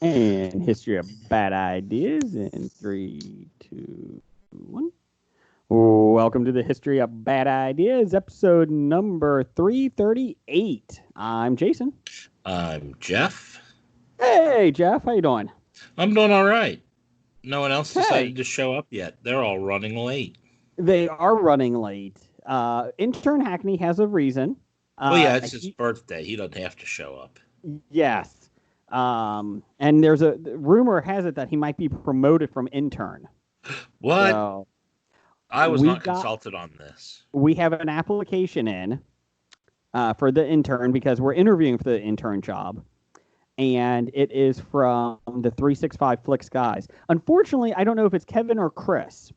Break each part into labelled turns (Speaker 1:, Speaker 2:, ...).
Speaker 1: And history of bad ideas in 3, 2, 1. Welcome to the History of Bad Ideas, episode number 338. I'm Jason.
Speaker 2: I'm Jeff.
Speaker 1: Hey, Jeff, how you doing?
Speaker 2: I'm doing all right. No one else decided to show up yet. They're all running late.
Speaker 1: They are running late. Intern Hackney has a reason.
Speaker 2: It's his birthday. He doesn't have to show up.
Speaker 1: Yes. And there's a rumor has it that he might be promoted from intern.
Speaker 2: What?
Speaker 1: So
Speaker 2: I was not consulted on this.
Speaker 1: We have an application in for the intern because we're interviewing for the intern job. And it is from the 365 Flicks guys. Unfortunately, I don't know if it's Kevin or Chris.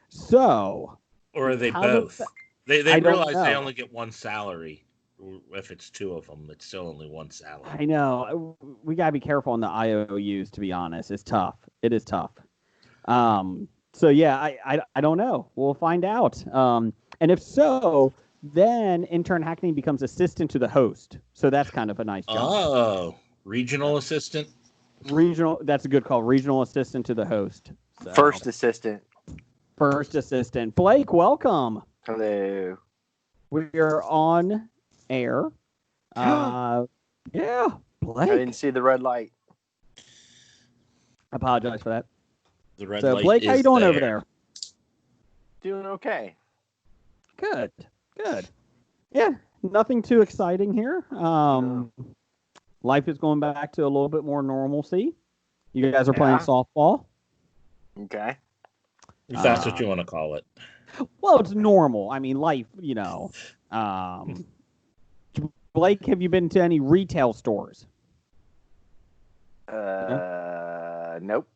Speaker 1: So.
Speaker 2: Or are they both? They realize they only get one salary. If it's two of them, it's still only one salary.
Speaker 1: I know. We got to be careful on the IOUs, to be honest. It's tough. It is tough. So, yeah, I don't know. We'll find out. And if so, then intern Hackney becomes assistant to the host. So that's kind of a nice job.
Speaker 2: Oh, regional assistant?
Speaker 1: That's a good call. Regional assistant to the host. So.
Speaker 3: First assistant.
Speaker 1: Blake, welcome.
Speaker 3: Hello.
Speaker 1: We are on air. Yeah, Blake.
Speaker 3: I didn't see the red light.
Speaker 1: I apologize for that.
Speaker 2: The red light.
Speaker 1: Blake, how you doing over there?
Speaker 3: Doing okay.
Speaker 1: Good. Yeah, nothing too exciting here. Life is going back to a little bit more normalcy. You guys are playing softball.
Speaker 3: Okay.
Speaker 2: If that's what you want to call it.
Speaker 1: Well, it's normal. I mean, life, Blake, have you been to any retail stores?
Speaker 3: Nope.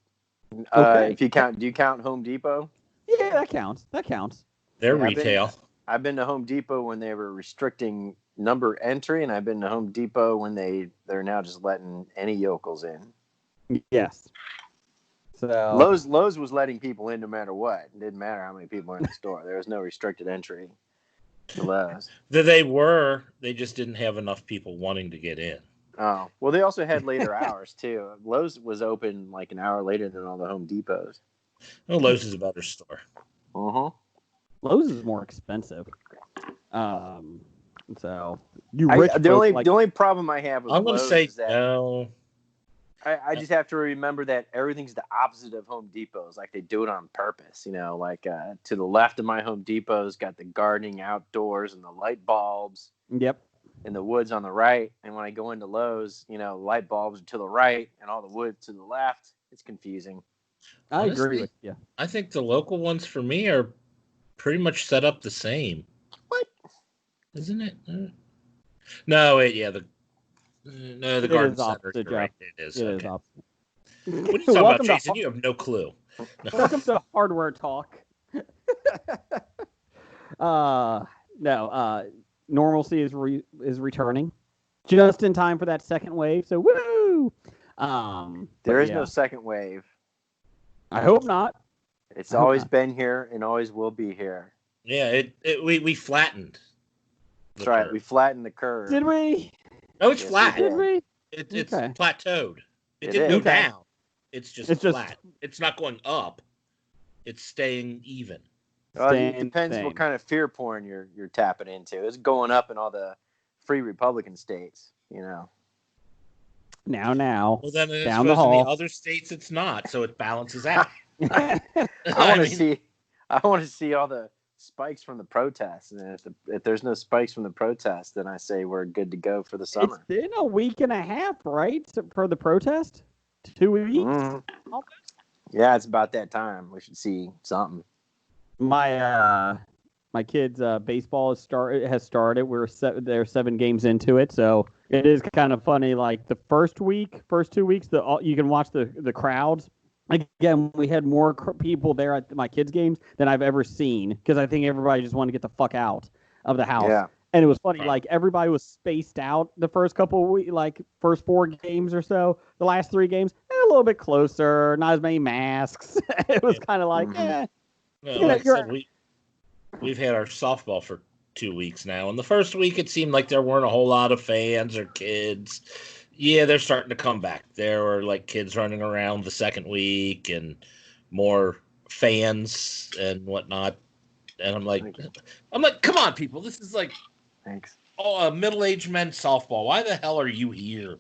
Speaker 1: Okay.
Speaker 3: Do you count Home Depot?
Speaker 1: Yeah, that counts.
Speaker 2: They're retail.
Speaker 3: I've been to Home Depot when they were restricting number entry, and I've been to Home Depot when they're now just letting any yokels in.
Speaker 1: Yes. So
Speaker 3: Lowe's was letting people in no matter what. It didn't matter how many people were in the store. There was no restricted entry to Lowe's.
Speaker 2: They just didn't have enough people wanting to get in.
Speaker 3: Oh, well, they also had later hours, too. Lowe's was open like an hour later than all the Home Depots.
Speaker 2: Well, Lowe's is a better store.
Speaker 3: Uh-huh.
Speaker 1: Lowe's is more expensive. So
Speaker 3: the only problem I have with
Speaker 2: I'm going to say
Speaker 3: is that
Speaker 2: no.
Speaker 3: I just have to remember that everything's the opposite of Home Depot's. Like they do it on purpose, to the left of my Home Depot's got the gardening outdoors and the light bulbs.
Speaker 1: Yep.
Speaker 3: And the woods on the right. And when I go into Lowe's, light bulbs are to the right and all the wood to the left. It's confusing.
Speaker 1: Honestly, I agree with you.
Speaker 2: I think the local ones for me are pretty much set up the same.
Speaker 3: What?
Speaker 2: Isn't it? No, the garden center.
Speaker 1: Right.
Speaker 2: It is.
Speaker 1: It
Speaker 2: Okay.
Speaker 1: is opposite.
Speaker 2: What are you talking about, Jason? You have no clue.
Speaker 1: Welcome to Hardware Talk. Normalcy is returning just in time for that second wave. So woo!
Speaker 3: There is no second wave.
Speaker 1: I hope not.
Speaker 3: It's always been here and always will be here.
Speaker 2: Yeah, we flattened.
Speaker 3: That's right. We flattened the curve.
Speaker 1: Did we?
Speaker 2: No, it's flat.
Speaker 1: Did we?
Speaker 2: It's plateaued. It
Speaker 3: didn't
Speaker 2: go down. It's just flat. It's not going up. It's staying even.
Speaker 3: It depends what kind of fear porn you're tapping into. It's going up in all the free Republican states,
Speaker 1: Now.
Speaker 2: Well, then it's
Speaker 1: down the hall.
Speaker 2: In the other states, it's not, so it balances out.
Speaker 3: I want to see all the spikes from the protests, and if there's no spikes from the protests, then I say we're good to go for the summer.
Speaker 1: It's been a week and a half, right, for the protest? 2 weeks.
Speaker 3: Mm-hmm. Yeah, it's about that time. We should see something.
Speaker 1: My kids' baseball has started. They're 7 games into it, so it is kind of funny. Like the first 2 weeks, you can watch the crowds. Again, we had more people there at my kids' games than I've ever seen because I think everybody just wanted to get the fuck out of the house.
Speaker 3: Yeah.
Speaker 1: And it was funny, like everybody was spaced out the first couple of weeks, like first 4 games or so. The last 3 games, a little bit closer, not as many masks. It was kind of like,
Speaker 2: Well, we've had our softball for 2 weeks now, and the first week it seemed like there weren't a whole lot of fans or kids. Yeah, they're starting to come back. There were like kids running around the second week and more fans and whatnot. And I'm like, come on, people. This is like,
Speaker 3: thanks.
Speaker 2: Oh, middle-aged men's softball. Why the hell are you here?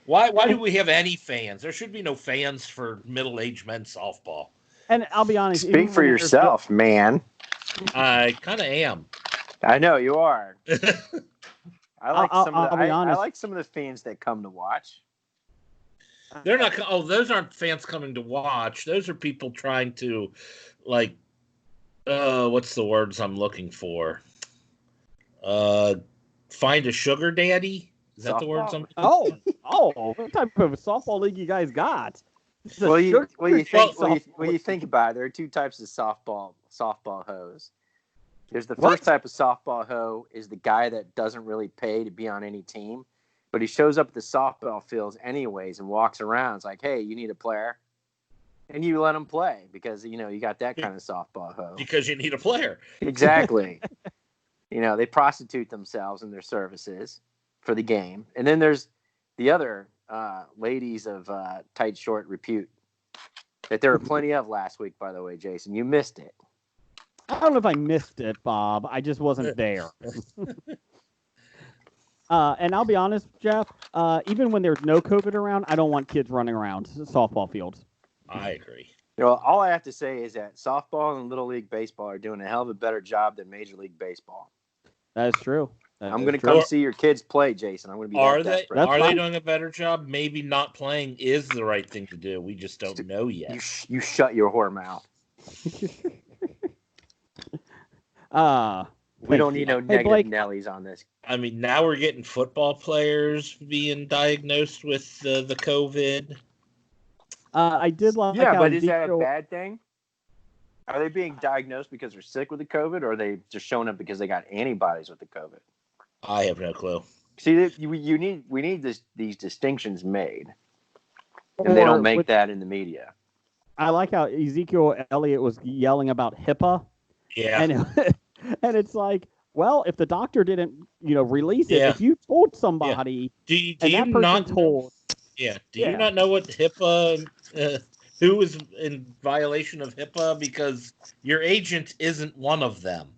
Speaker 2: Why do we have any fans? There should be no fans for middle-aged men's softball.
Speaker 1: And I'll be honest.
Speaker 3: Speak for yourself, man.
Speaker 2: I kind of am.
Speaker 3: I know you are. I
Speaker 1: I
Speaker 3: like some of the fans that come to watch.
Speaker 2: They're not. Oh, those aren't fans coming to watch. Those are people trying to, like, what's the words I'm looking for? Find a sugar daddy. Is that
Speaker 3: softball?
Speaker 2: The words I'm?
Speaker 1: What type of softball league you guys got?
Speaker 3: Well, you think about it, there are two types of softball hoes. There's the first type of softball hoe is the guy that doesn't really pay to be on any team, but he shows up at the softball fields anyways and walks around. It's like, hey, you need a player, and you let him play because you got that kind of softball hoe.
Speaker 2: Because you need a player.
Speaker 3: Exactly. They prostitute themselves in their services for the game, and then there's the other ladies of tight, short repute that there were plenty of last week. By the way, Jason, you missed it.
Speaker 1: I don't know if I missed it, Bob. I just wasn't there. And I'll be honest, Jeff, even when there's no COVID around, I don't want kids running around softball fields.
Speaker 2: I agree.
Speaker 3: All I have to say is that softball and Little League Baseball are doing a hell of a better job than Major League Baseball.
Speaker 1: That is true.
Speaker 3: I'm going to come see your kids play, Jason. I'm going to be
Speaker 2: Are they doing a better job? Maybe not playing is the right thing to do. We just don't know yet.
Speaker 3: You shut your whore mouth. We don't need no negative Nellies on this.
Speaker 2: I mean, now we're getting football players being diagnosed with the COVID.
Speaker 1: I did like.
Speaker 3: Yeah, but is that a bad thing? Are they being diagnosed because they're sick with the COVID, or are they just showing up because they got antibodies with the COVID?
Speaker 2: I have no clue.
Speaker 3: See, we need these distinctions made, and they don't make that in the media.
Speaker 1: I like how Ezekiel Elliott was yelling about HIPAA.
Speaker 2: Yeah,
Speaker 1: and it's like, well, if the doctor didn't, release it, if you told somebody,
Speaker 2: do you not know what HIPAA? Who was in violation of HIPAA? Because your agent isn't one of them.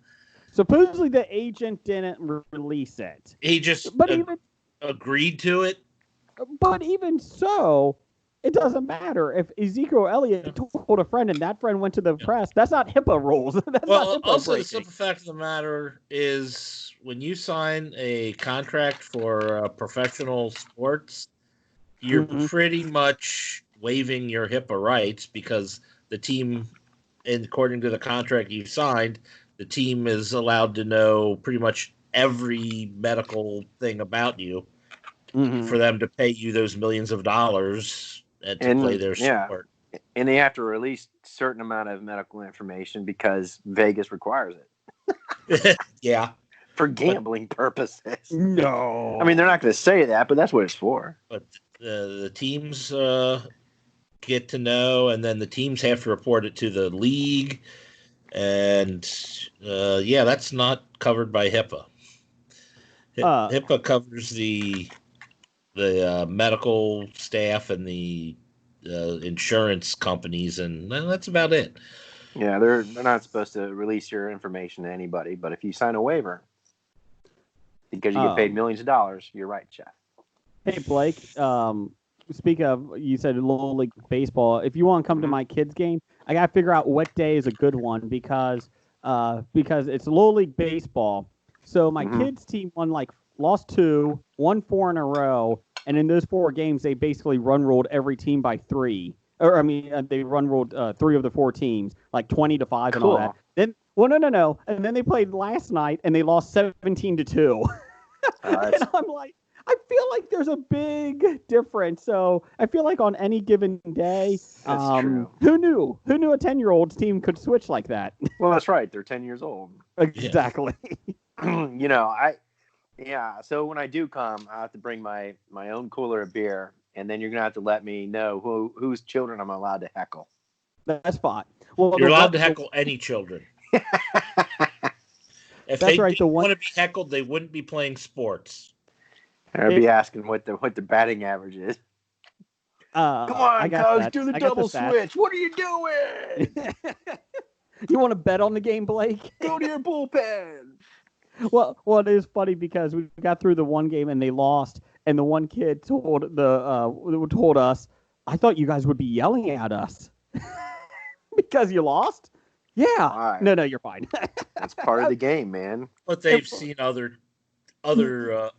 Speaker 1: Supposedly the agent didn't release it.
Speaker 2: He just agreed to it.
Speaker 1: But even so, it doesn't matter. If Ezekiel Elliott told a friend and that friend went to the press, that's not HIPAA rules.
Speaker 2: Also, the simple fact of the matter is when you sign a contract for professional sports, you're pretty much waiving your HIPAA rights because the team, and according to the contract you signed, the team is allowed to know pretty much every medical thing about you for them to pay you those millions of dollars to play their sport.
Speaker 3: And they have to release a certain amount of medical information because Vegas requires it.
Speaker 2: Yeah.
Speaker 3: For gambling purposes.
Speaker 1: No.
Speaker 3: I mean, they're not going to say that, but that's what it's for.
Speaker 2: But the teams get to know, and then the teams have to report it to the league. And, that's not covered by HIPAA. HIPAA covers the medical staff and the insurance companies, and that's about it.
Speaker 3: Yeah, they're not supposed to release your information to anybody, but if you sign a waiver because you get paid millions of dollars, you're right, Jeff.
Speaker 1: Hey, Blake, speak of, you said Little League Baseball. If you want to come to my kids' game, I got to figure out what day is a good one because it's Little League Baseball. So my kids' team lost 2, won 4 in a row, and in those 4 games, they basically run-ruled every team by 3. They run-ruled 3 of the 4 teams, 20-5 and all that. Then, no. And then they played last night, and they lost 17-2. And I'm like, I feel like there's a big difference. So I feel like on any given day,
Speaker 3: that's true.
Speaker 1: Who knew a 10-year-old's team could switch like that?
Speaker 3: Well, that's right. They're 10 years old.
Speaker 1: Exactly.
Speaker 3: So when I do come, I have to bring my own cooler of beer, and then you're going to have to let me know whose children I'm allowed to heckle.
Speaker 1: That's fine. Well,
Speaker 2: you're allowed to heckle any children. If they didn't want to be heckled, they wouldn't be playing sports.
Speaker 3: I'd be asking what the batting average is. Come on, Coach, do the double switch. What are you doing?
Speaker 1: You want to bet on the game, Blake?
Speaker 3: Go to your bullpen.
Speaker 1: Well, it is funny because we got through the one game and they lost, and the one kid told us, "I thought you guys would be yelling at us because you lost." Yeah. Right. No, you're fine.
Speaker 3: That's part of the game, man.
Speaker 2: But they've seen other adults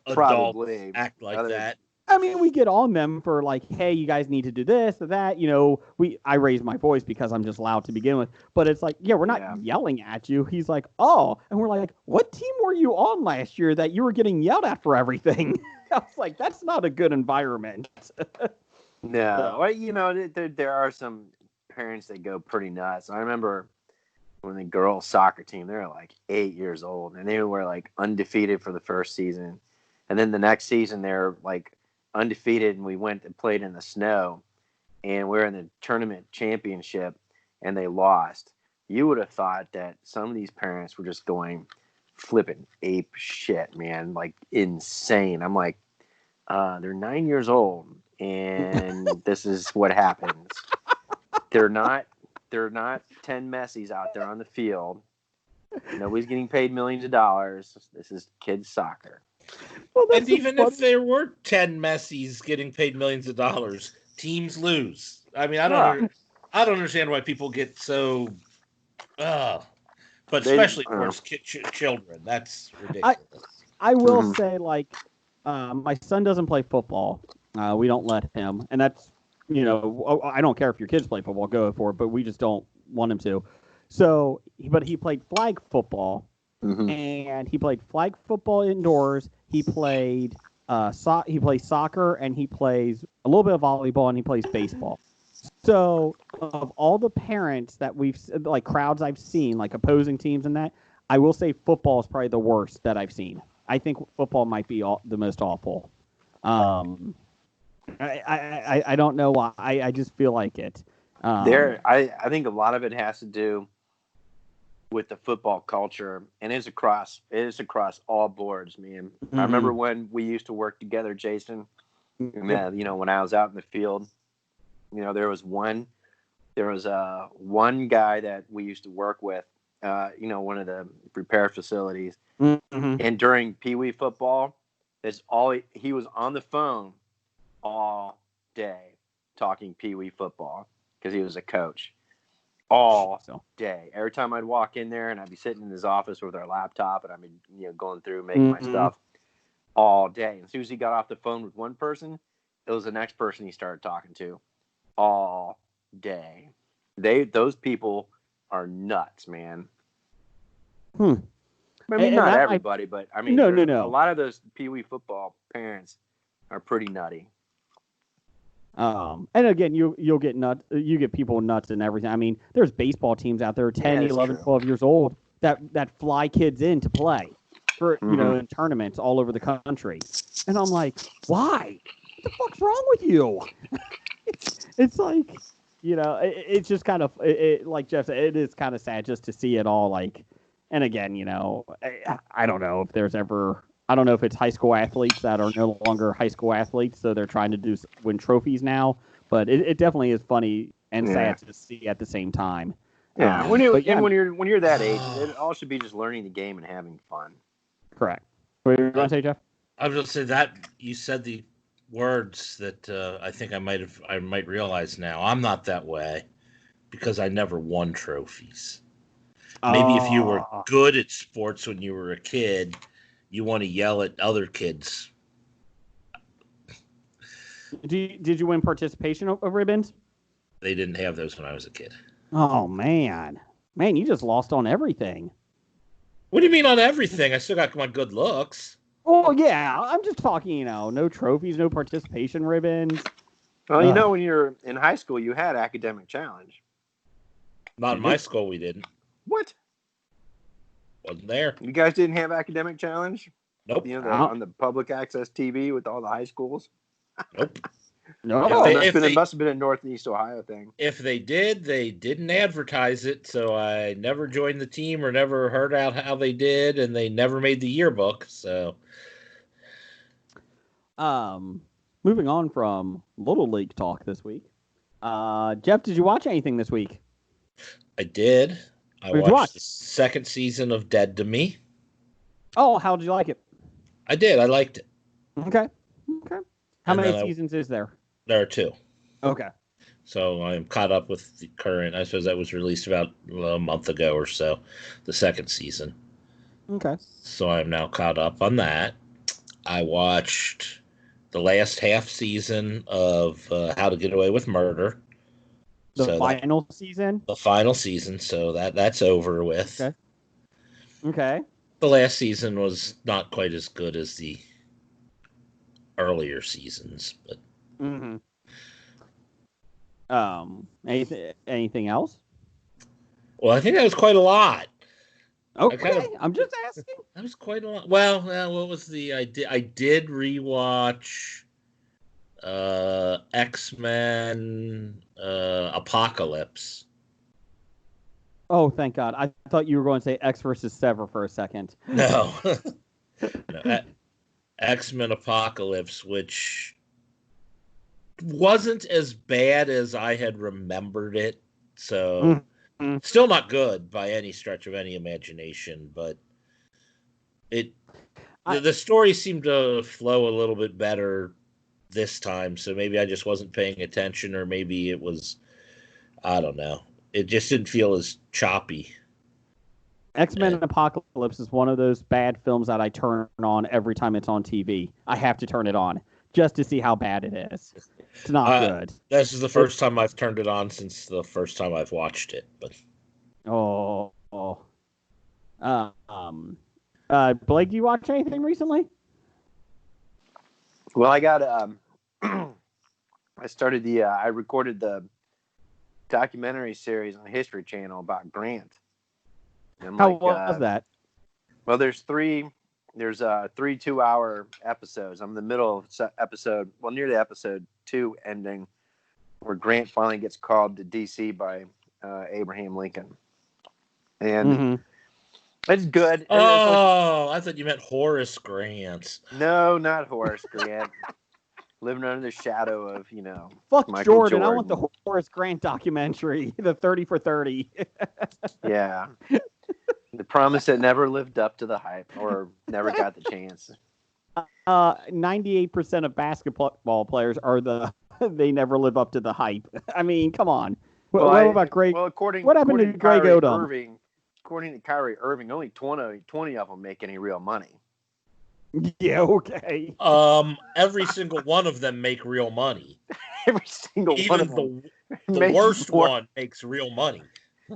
Speaker 2: act like that.
Speaker 1: I mean, we get on them for like, hey, you guys need to do this or that. You know, I raise my voice because I'm just loud to begin with. But it's like, yeah, we're not yelling at you. He's like, oh. And we're like, what team were you on last year that you were getting yelled at for everything? I was like, that's not a good environment.
Speaker 3: No. Well, you know, there are some parents that go pretty nuts. I remember when the girls' soccer team, they're like 8 years old, and they were like undefeated for the first season. And then the next season, they're like undefeated, and we went and played in the snow, and we're in the tournament championship, and they lost. You would have thought that some of these parents were just going flipping ape shit, man, like insane. I'm like, they're 9 years old, and this is what happens. They're not 10 Messis out there on the field. Nobody's getting paid millions of dollars. This is kids soccer.
Speaker 2: Well, and even if there were 10 Messis getting paid millions of dollars, teams lose. I mean, I don't understand why people get so. But especially towards children, that's ridiculous.
Speaker 1: I will say, like, my son doesn't play football. We don't let him, and that's I don't care if your kids play football, go for it, but we just don't want him to. So, but he played flag football. Mm-hmm. And he played flag football indoors. He played he plays soccer, and he plays a little bit of volleyball, and he plays baseball. So, of all the parents that crowds I've seen, like opposing teams and that, I will say football is probably the worst that I've seen. I think football might be the most awful. I don't know why. I just feel like it.
Speaker 3: I think a lot of it has to do with the football culture, and it is across all boards, man. Mm-hmm. I remember when we used to work together, Jason. Man, when I was out in the field, there was one guy that we used to work with, one of the repair facilities, mm-hmm. and during Pee Wee football, he was on the phone all day talking Pee Wee football because he was a coach. All day. Every time I'd walk in there, and I'd be sitting in his office with our laptop, and I'd be going through making my stuff all day. And as soon as he got off the phone with one person, it was the next person he started talking to all day. Those people are nuts, man. I mean, not everybody, but I mean, no. A lot of those Pee Wee football parents are pretty nutty.
Speaker 1: And again, you'll get nuts. You get people nuts and everything. I mean, there's baseball teams out there, 10, 11, 12 years old that fly kids in to play for in tournaments all over the country. And I'm like, why? What the fuck's wrong with you? It's like, it's just kind of like Jeff said, it is kind of sad just to see it all. Like, and again, I don't know if there's ever. I don't know if it's high school athletes that are no longer high school athletes, so they're trying to win trophies now. But it definitely is funny and sad to see at the same time.
Speaker 3: Yeah, when you're that age, it all should be just learning the game and having fun.
Speaker 1: Correct. What were you going to say, Jeff?
Speaker 2: I was going to say that you said the words that I think I might realize now. I'm not that way because I never won trophies. Maybe if you were good at sports when you were a kid, you want to yell at other kids.
Speaker 1: Did you win participation of ribbons?
Speaker 2: They didn't have those when I was a kid.
Speaker 1: Oh, man. Man, you just lost on everything.
Speaker 2: What do you mean on everything? I still got my good looks.
Speaker 1: Oh, yeah. I'm just talking, no trophies, no participation ribbons.
Speaker 3: Well, when you're in high school, you had academic challenge.
Speaker 2: Not in my school, we didn't.
Speaker 3: What?
Speaker 2: Wasn't there.
Speaker 3: You guys didn't have academic challenge?
Speaker 2: Nope.
Speaker 3: On the public access TV with all the high schools?
Speaker 2: Nope.
Speaker 3: No. It must have been a Northeast Ohio thing.
Speaker 2: If they did, they didn't advertise it, so I never joined the team or never heard out how they did, and they never made the yearbook, so.
Speaker 1: Moving on from Little League talk this week. Jeff, did you watch anything this week?
Speaker 2: I did. I
Speaker 1: What did you watch?
Speaker 2: watched the second season of Dead to Me.
Speaker 1: Oh, how did you like it?
Speaker 2: I did. I liked it.
Speaker 1: Okay. How
Speaker 2: And
Speaker 1: many seasons is there?
Speaker 2: There are 2.
Speaker 1: Okay.
Speaker 2: So I'm caught up with the current. I suppose that was released about a month ago or so, the second season.
Speaker 1: Okay.
Speaker 2: So I'm now caught up on that. I watched the last half season of How to Get Away with Murder.
Speaker 1: The final season?
Speaker 2: The final season. So that's over with.
Speaker 1: Okay.
Speaker 2: The last season was not quite as good as the earlier seasons, but.
Speaker 1: Mm-hmm. Anything else?
Speaker 2: Well, I think that was quite a lot.
Speaker 1: Okay, I'm just asking.
Speaker 2: That was quite a lot. Well, what was the I did rewatch X-Men Apocalypse.
Speaker 1: Oh, thank God. I thought you were going to say X versus Sever for a second.
Speaker 2: No. No, X-Men Apocalypse, which wasn't as bad as I had remembered it. So still not good by any stretch of any imagination, but the story seemed to flow a little bit better this time. So maybe I just wasn't paying attention, or maybe it was, I don't know. It just didn't feel as choppy.
Speaker 1: X-Men Apocalypse is one of those bad films that I turn on every time it's on TV. I have to turn it on just to see how bad it is. It's not good.
Speaker 2: This is the first time I've turned it on since the first time I've watched it. But
Speaker 1: Blake, do you watch anything recently?
Speaker 3: Well, I got I recorded the documentary series on the History Channel about Grant.
Speaker 1: How was that?
Speaker 3: Well, there's 3 2-hour episodes. I'm in the middle of episode, near the episode 2 ending, where Grant finally gets called to D.C. by Abraham Lincoln. And it's good.
Speaker 2: Oh, I thought you meant Horace Grant.
Speaker 3: No, not Horace Grant. Living under the shadow of,
Speaker 1: Fuck
Speaker 3: Michael
Speaker 1: Jordan. I want the Horace Grant documentary, the 30 for 30.
Speaker 3: Yeah. The promise that never lived up to the hype, or never got the chance.
Speaker 1: 98% of basketball players they never live up to the hype. I mean, come on. What about Greg?
Speaker 3: Well,
Speaker 1: what happened to Greg Odom?
Speaker 3: According to Kyrie Irving, only 20 of them make any real money.
Speaker 1: Yeah, okay.
Speaker 2: Every single one of them make real money.
Speaker 3: Every single one of them.
Speaker 2: The worst one makes real money.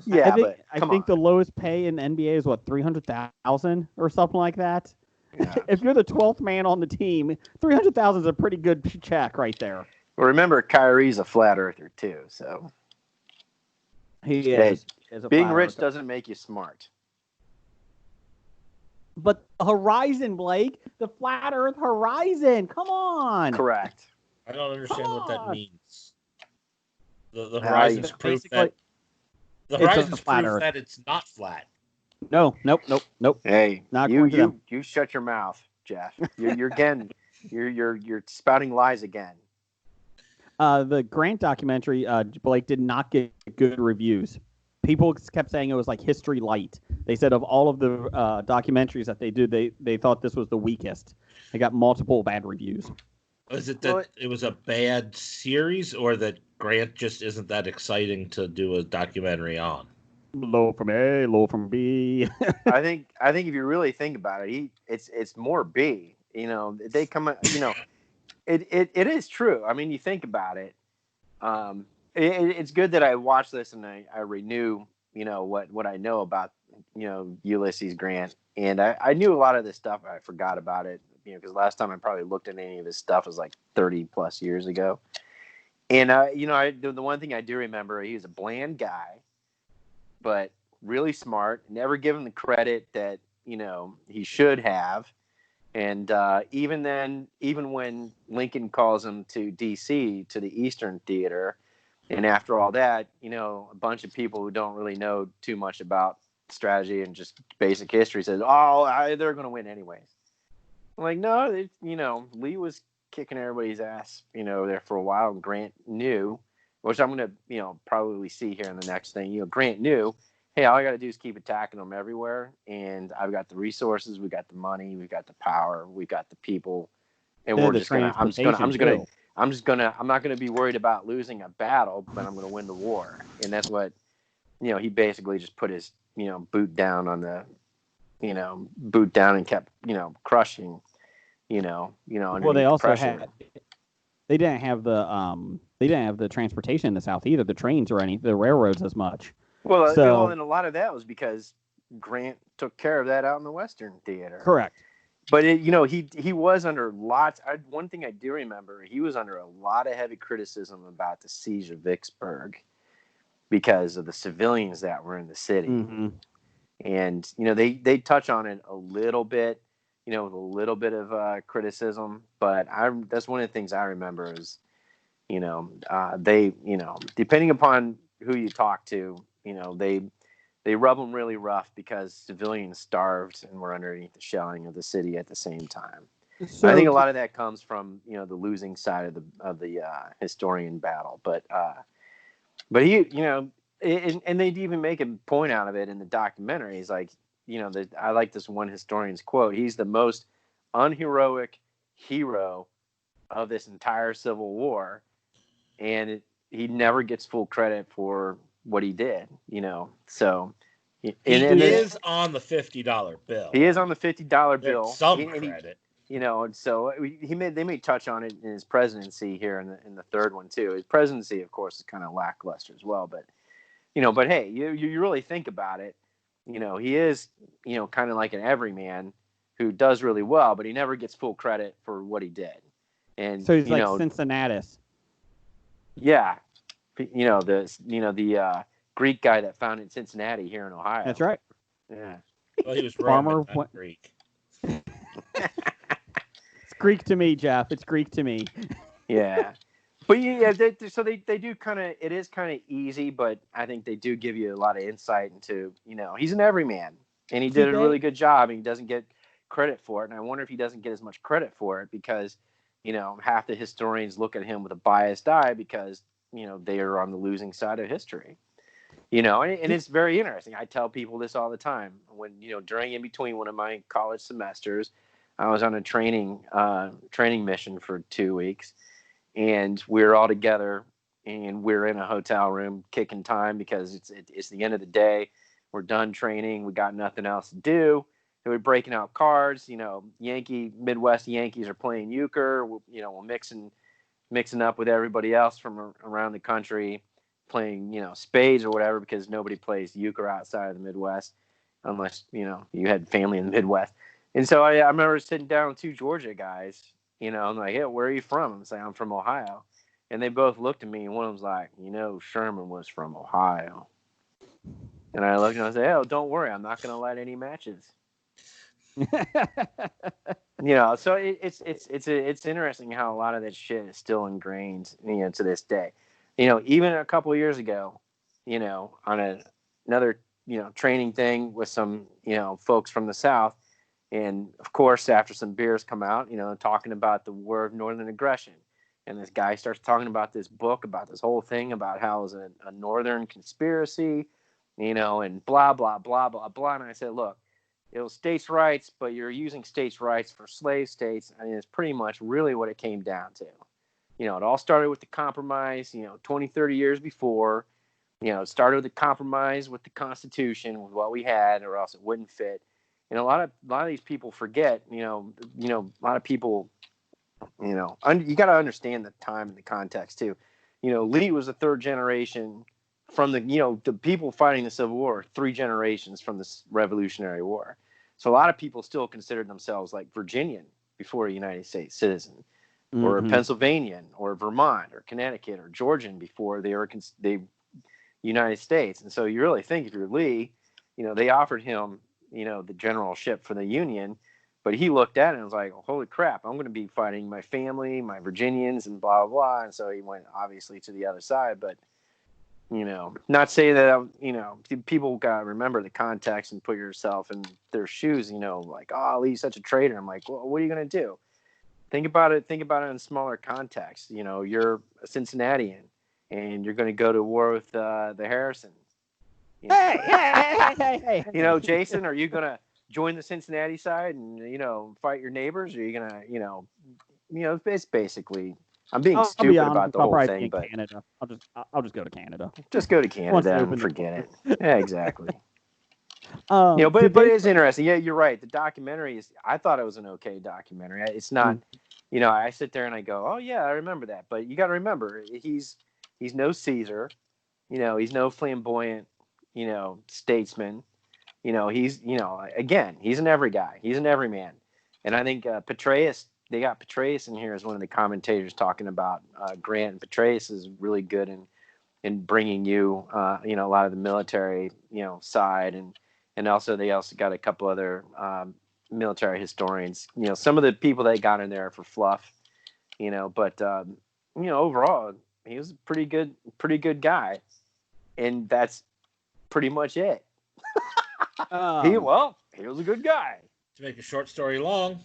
Speaker 3: Yeah,
Speaker 1: I think the lowest pay in the NBA is what, $300,000 or something like that. Yeah. If you're the 12th man on the team, $300,000 is a pretty good check right there.
Speaker 3: Well, remember, Kyrie's a flat earther too, so
Speaker 1: he is.
Speaker 3: Being rich doesn't make you smart.
Speaker 1: But the horizon, Blake, the flat Earth horizon. Come on.
Speaker 3: Correct.
Speaker 2: I don't understand what that means. The horizon's proof that. The horizon's proof that it's not flat.
Speaker 1: No.
Speaker 3: Hey,
Speaker 1: not
Speaker 3: you shut your mouth, Jeff. You're again. You're spouting lies again.
Speaker 1: The Grant documentary, Blake, did not get good reviews. People kept saying it was like History Light. They said of all of the documentaries that they do, they thought this was the weakest. They got multiple bad reviews.
Speaker 2: Is it that it was a bad series, or that Grant just isn't that exciting to do a documentary on?
Speaker 1: Low from A, low from B.
Speaker 3: I think if you really think about it, it's more B. They come. It is true. I mean, you think about it. It's good that I watched this and I renew, what I know about, Ulysses Grant. And I knew a lot of this stuff. I forgot about it, because last time I probably looked at any of this stuff was like 30 plus years ago. And, the one thing I do remember, he was a bland guy, but really smart, never given the credit that, he should have. And even when Lincoln calls him to D.C., to the Eastern Theater, and after all that, a bunch of people who don't really know too much about strategy and just basic history says, they're going to win anyways. I'm like, no, Lee was kicking everybody's ass, there for a while. And Grant knew, which I'm going to, probably see here in the next thing. Grant knew, hey, all I got to do is keep attacking them everywhere. And I've got the resources, we got the money, we got the power, we got the people. And we're just going to, I'm not going to be worried about losing a battle, but I'm going to win the war. And that's what, he basically just put his, boot down on the, boot down and kept, crushing,
Speaker 1: well, they also pressure. They didn't have the transportation in the South either, the trains or the railroads as much.
Speaker 3: Well, and a lot of that was because Grant took care of that out in the Western Theater.
Speaker 1: Correct.
Speaker 3: But he was under lots. One thing I do remember, he was under a lot of heavy criticism about the siege of Vicksburg because of the civilians that were in the city.
Speaker 1: Mm-hmm.
Speaker 3: And they touch on it a little bit, with a little bit of criticism. But that's one of the things I remember is, they depending upon who you talk to, they rub them really rough because civilians starved and were underneath the shelling of the city at the same time. So I think a lot of that comes from the losing side of the historian battle. But he, and they even make a point out of it in the documentary. He's like, I like this one historian's quote. He's the most unheroic hero of this entire Civil War, and he never gets full credit for what he did. So
Speaker 2: he is on the $50 bill.
Speaker 3: He is on the $50 bill.
Speaker 2: Some credit.
Speaker 3: And so they may touch on it in his presidency here in the third one too. His presidency, of course, is kind of lackluster as well, but. But hey, you really think about it, he is, kind of like an everyman who does really well, but he never gets full credit for what he did. And
Speaker 1: so he's like Cincinnatus.
Speaker 3: Yeah. The Greek guy that founded Cincinnati here in Ohio.
Speaker 1: That's right.
Speaker 3: Yeah.
Speaker 2: Well, he was Roman, not Greek.
Speaker 1: It's Greek to me, Jeff. It's Greek to me.
Speaker 3: Yeah. But yeah, so they do kind of, it is kind of easy, but I think they do give you a lot of insight into, he's an everyman and he did a really good job and he doesn't get credit for it. And I wonder if he doesn't get as much credit for it because, half the historians look at him with a biased eye because, they are on the losing side of history, and it's very interesting. I tell people this all the time when, during in between one of my college semesters, I was on a training mission for 2 weeks. And we're all together, and we're in a hotel room kicking time because it's the end of the day. We're done training. We got nothing else to do. And we're breaking out cards. Midwest Yankees are playing euchre. We're mixing up with everybody else from around the country, playing spades or whatever because nobody plays euchre outside of the Midwest unless you had family in the Midwest. And so I remember sitting down with two Georgia guys. I'm like, hey, where are you from? I'm saying, I'm from Ohio. And they both looked at me, and one of them was like, Sherman was from Ohio. And I looked and I said, oh, don't worry. I'm not going to light any matches. So it's interesting how a lot of that shit is still ingrained, to this day. Even a couple of years ago, on another, training thing with some, folks from the South. And of course, after some beers come out, talking about the War of Northern Aggression. And this guy starts talking about this book, about this whole thing, about how it was a Northern conspiracy, and blah, blah, blah, blah, blah. And I said, look, it was states' rights, but you're using states' rights for slave states. I mean, it's pretty much really what it came down to. It all started with the compromise, 20, 30 years before. It started with the compromise with the Constitution, with what we had, or else it wouldn't fit. And a lot of these people forget, a lot of people, you got to understand the time and the context too. Lee was a third generation from the people fighting the Civil War, 3 generations from the Revolutionary War. So a lot of people still considered themselves like Virginian before a United States citizen, or Pennsylvanian, or Vermont, or Connecticut, or Georgian before they were United States. And so you really think if you're Lee, they offered him, the generalship for the Union, but he looked at it and was like, holy crap, I'm going to be fighting my family, my Virginians, and blah, blah, blah. And so he went obviously to the other side, but, not say that, people got to remember the context and put yourself in their shoes, like, oh, Lee's such a traitor. I'm like, well, what are you going to do? Think about it in smaller context. You know, you're a Cincinnatian, and you're going to go to war with the Harrisons. You know?
Speaker 1: Hey.
Speaker 3: You know, Jason, are you going to join the Cincinnati side and, you know, fight your neighbors? Or are you going to, you know, it's basically, I'm being stupid about the whole thing, but
Speaker 1: Canada. I'll just go to Canada.
Speaker 3: Just go to Canada and forget it. Yeah, exactly. You know, but it is interesting. Yeah, you're right. The documentary I thought it was an okay documentary. It's not, you know, I sit there and I go, oh yeah, I remember that. But you got to remember, he's no Caesar. You know, he's no flamboyant, you know, statesman. You know, he's an every guy. He's an everyman. And I think Petraeus, they got Petraeus in here as one of the commentators talking about Grant. And Petraeus is really good in bringing you, you know, a lot of the military, you know, side. And also they also got a couple other military historians. You know, some of the people they got in there for fluff, you know, but, you know, overall, he was a pretty good guy. And that's pretty much it. He was a good guy.
Speaker 2: To make a short story long.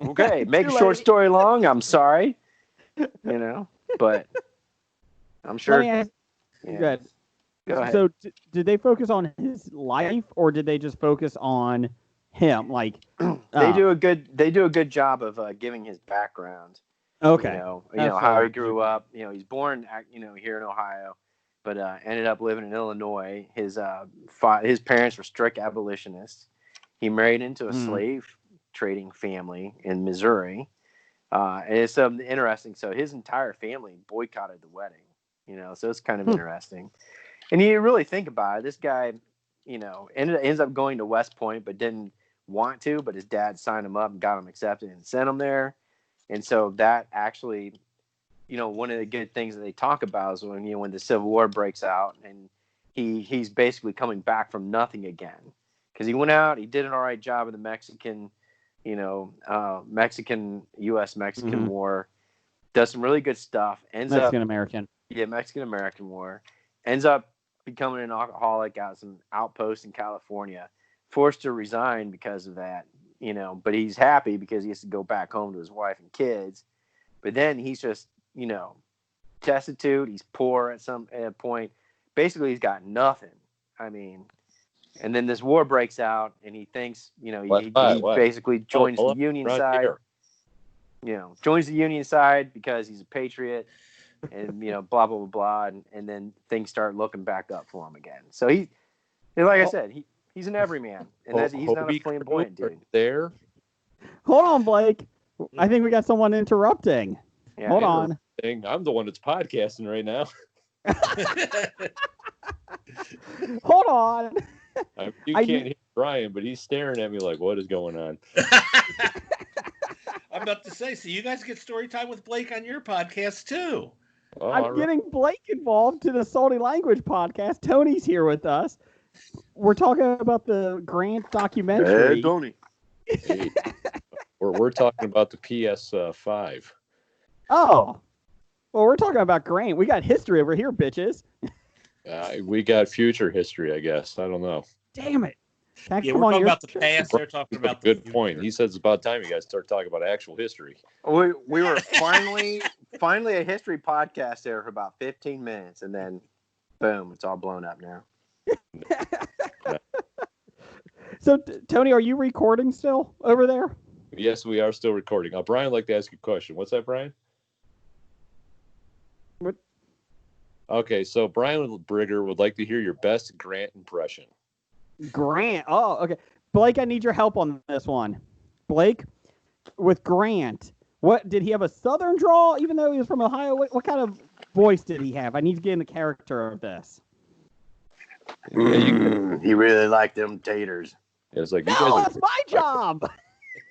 Speaker 3: Okay, make a short story long. I'm sorry, you know, but I'm sure.
Speaker 1: Good.
Speaker 3: Go ahead.
Speaker 1: So, did they focus on his life, or did they just focus on him? Like,
Speaker 3: they do a good job of giving his background.
Speaker 1: Okay.
Speaker 3: You know how he grew up. You know, he's born, you know, here in Ohio, but ended up living in Illinois. His parents were strict abolitionists. He married into a slave trading family in Missouri. And it's interesting. So his entire family boycotted the wedding, you know, so it's kind of interesting. And you really think about it, this guy, you know, ends up going to West Point, but didn't want to, but his dad signed him up and got him accepted and sent him there. And so that actually, you know, one of the good things that they talk about is when, you know, when the Civil War breaks out and he's basically coming back from nothing again. Because he went out, he did an all right job of the Mexican, you know, Mexican War, does some really good stuff.
Speaker 1: Mexican-American
Speaker 3: War. Ends up becoming an alcoholic, got some outposts in California, forced to resign because of that, you know, but he's happy because he has to go back home to his wife and kids. But then he's just, you know, destitute, he's poor at some point. Basically, he's got nothing. I mean, and then this war breaks out, and he thinks, you know, he basically joins the Union side. You know, joins the Union side because he's a patriot, and, you know, blah blah blah blah, and then things start looking back up for him again. So I said, he's an everyman, and he's not a flamboyant dude.
Speaker 4: There.
Speaker 1: Hold on, Blake. I think we got someone interrupting.
Speaker 3: Yeah,
Speaker 1: Hold on.
Speaker 4: I'm the one that's podcasting right now.
Speaker 1: Hold on.
Speaker 4: You can't hear Brian, but he's staring at me like, what is going on?
Speaker 2: I'm about to say, so you guys get story time with Blake on your podcast too.
Speaker 1: I'm getting Blake involved to the Salty Language podcast. Tony's here with us. We're talking about the Grant documentary.
Speaker 3: Hey, Tony.
Speaker 4: Hey, we're talking about the PS5.
Speaker 1: Oh. Well, we're talking about Grant. We got history over here, bitches.
Speaker 4: We got future history, I guess. I don't know.
Speaker 1: Damn it.
Speaker 2: We're talking about the past. They're talking about the
Speaker 4: good point. He says it's about time you guys start talking about actual history.
Speaker 3: We were finally a history podcast there for about 15 minutes, and then boom, it's all blown up now.
Speaker 1: So, Tony, are you recording still over there?
Speaker 4: Yes, we are still recording. Brian would like to ask you a question. What's that, Brian?
Speaker 1: What?
Speaker 4: Okay, so Brian Brigger would like to hear your best Grant impression.
Speaker 1: Grant. Oh, okay. Blake, I need your help on this one. Blake, with Grant, what did he have a Southern drawl, even though he was from Ohio? What kind of voice did he have? I need to get in the character of this.
Speaker 3: He really liked them taters.
Speaker 4: Yeah, it's like,
Speaker 1: no, that's my job.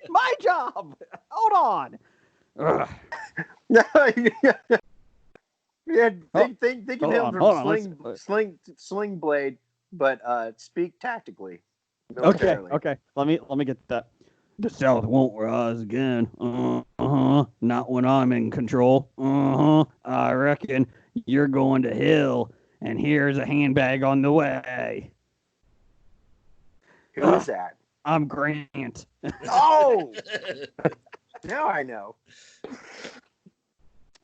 Speaker 1: My job. Hold on.
Speaker 3: No, yeah, think of him from Sling Blade, but speak tactically. Militarily.
Speaker 1: Okay. Let me get that. The South won't rise again. Not when I'm in control. I reckon you're going to hell, and here's a handbag on the way.
Speaker 3: Who is that?
Speaker 1: I'm Grant.
Speaker 3: Oh! Now I know.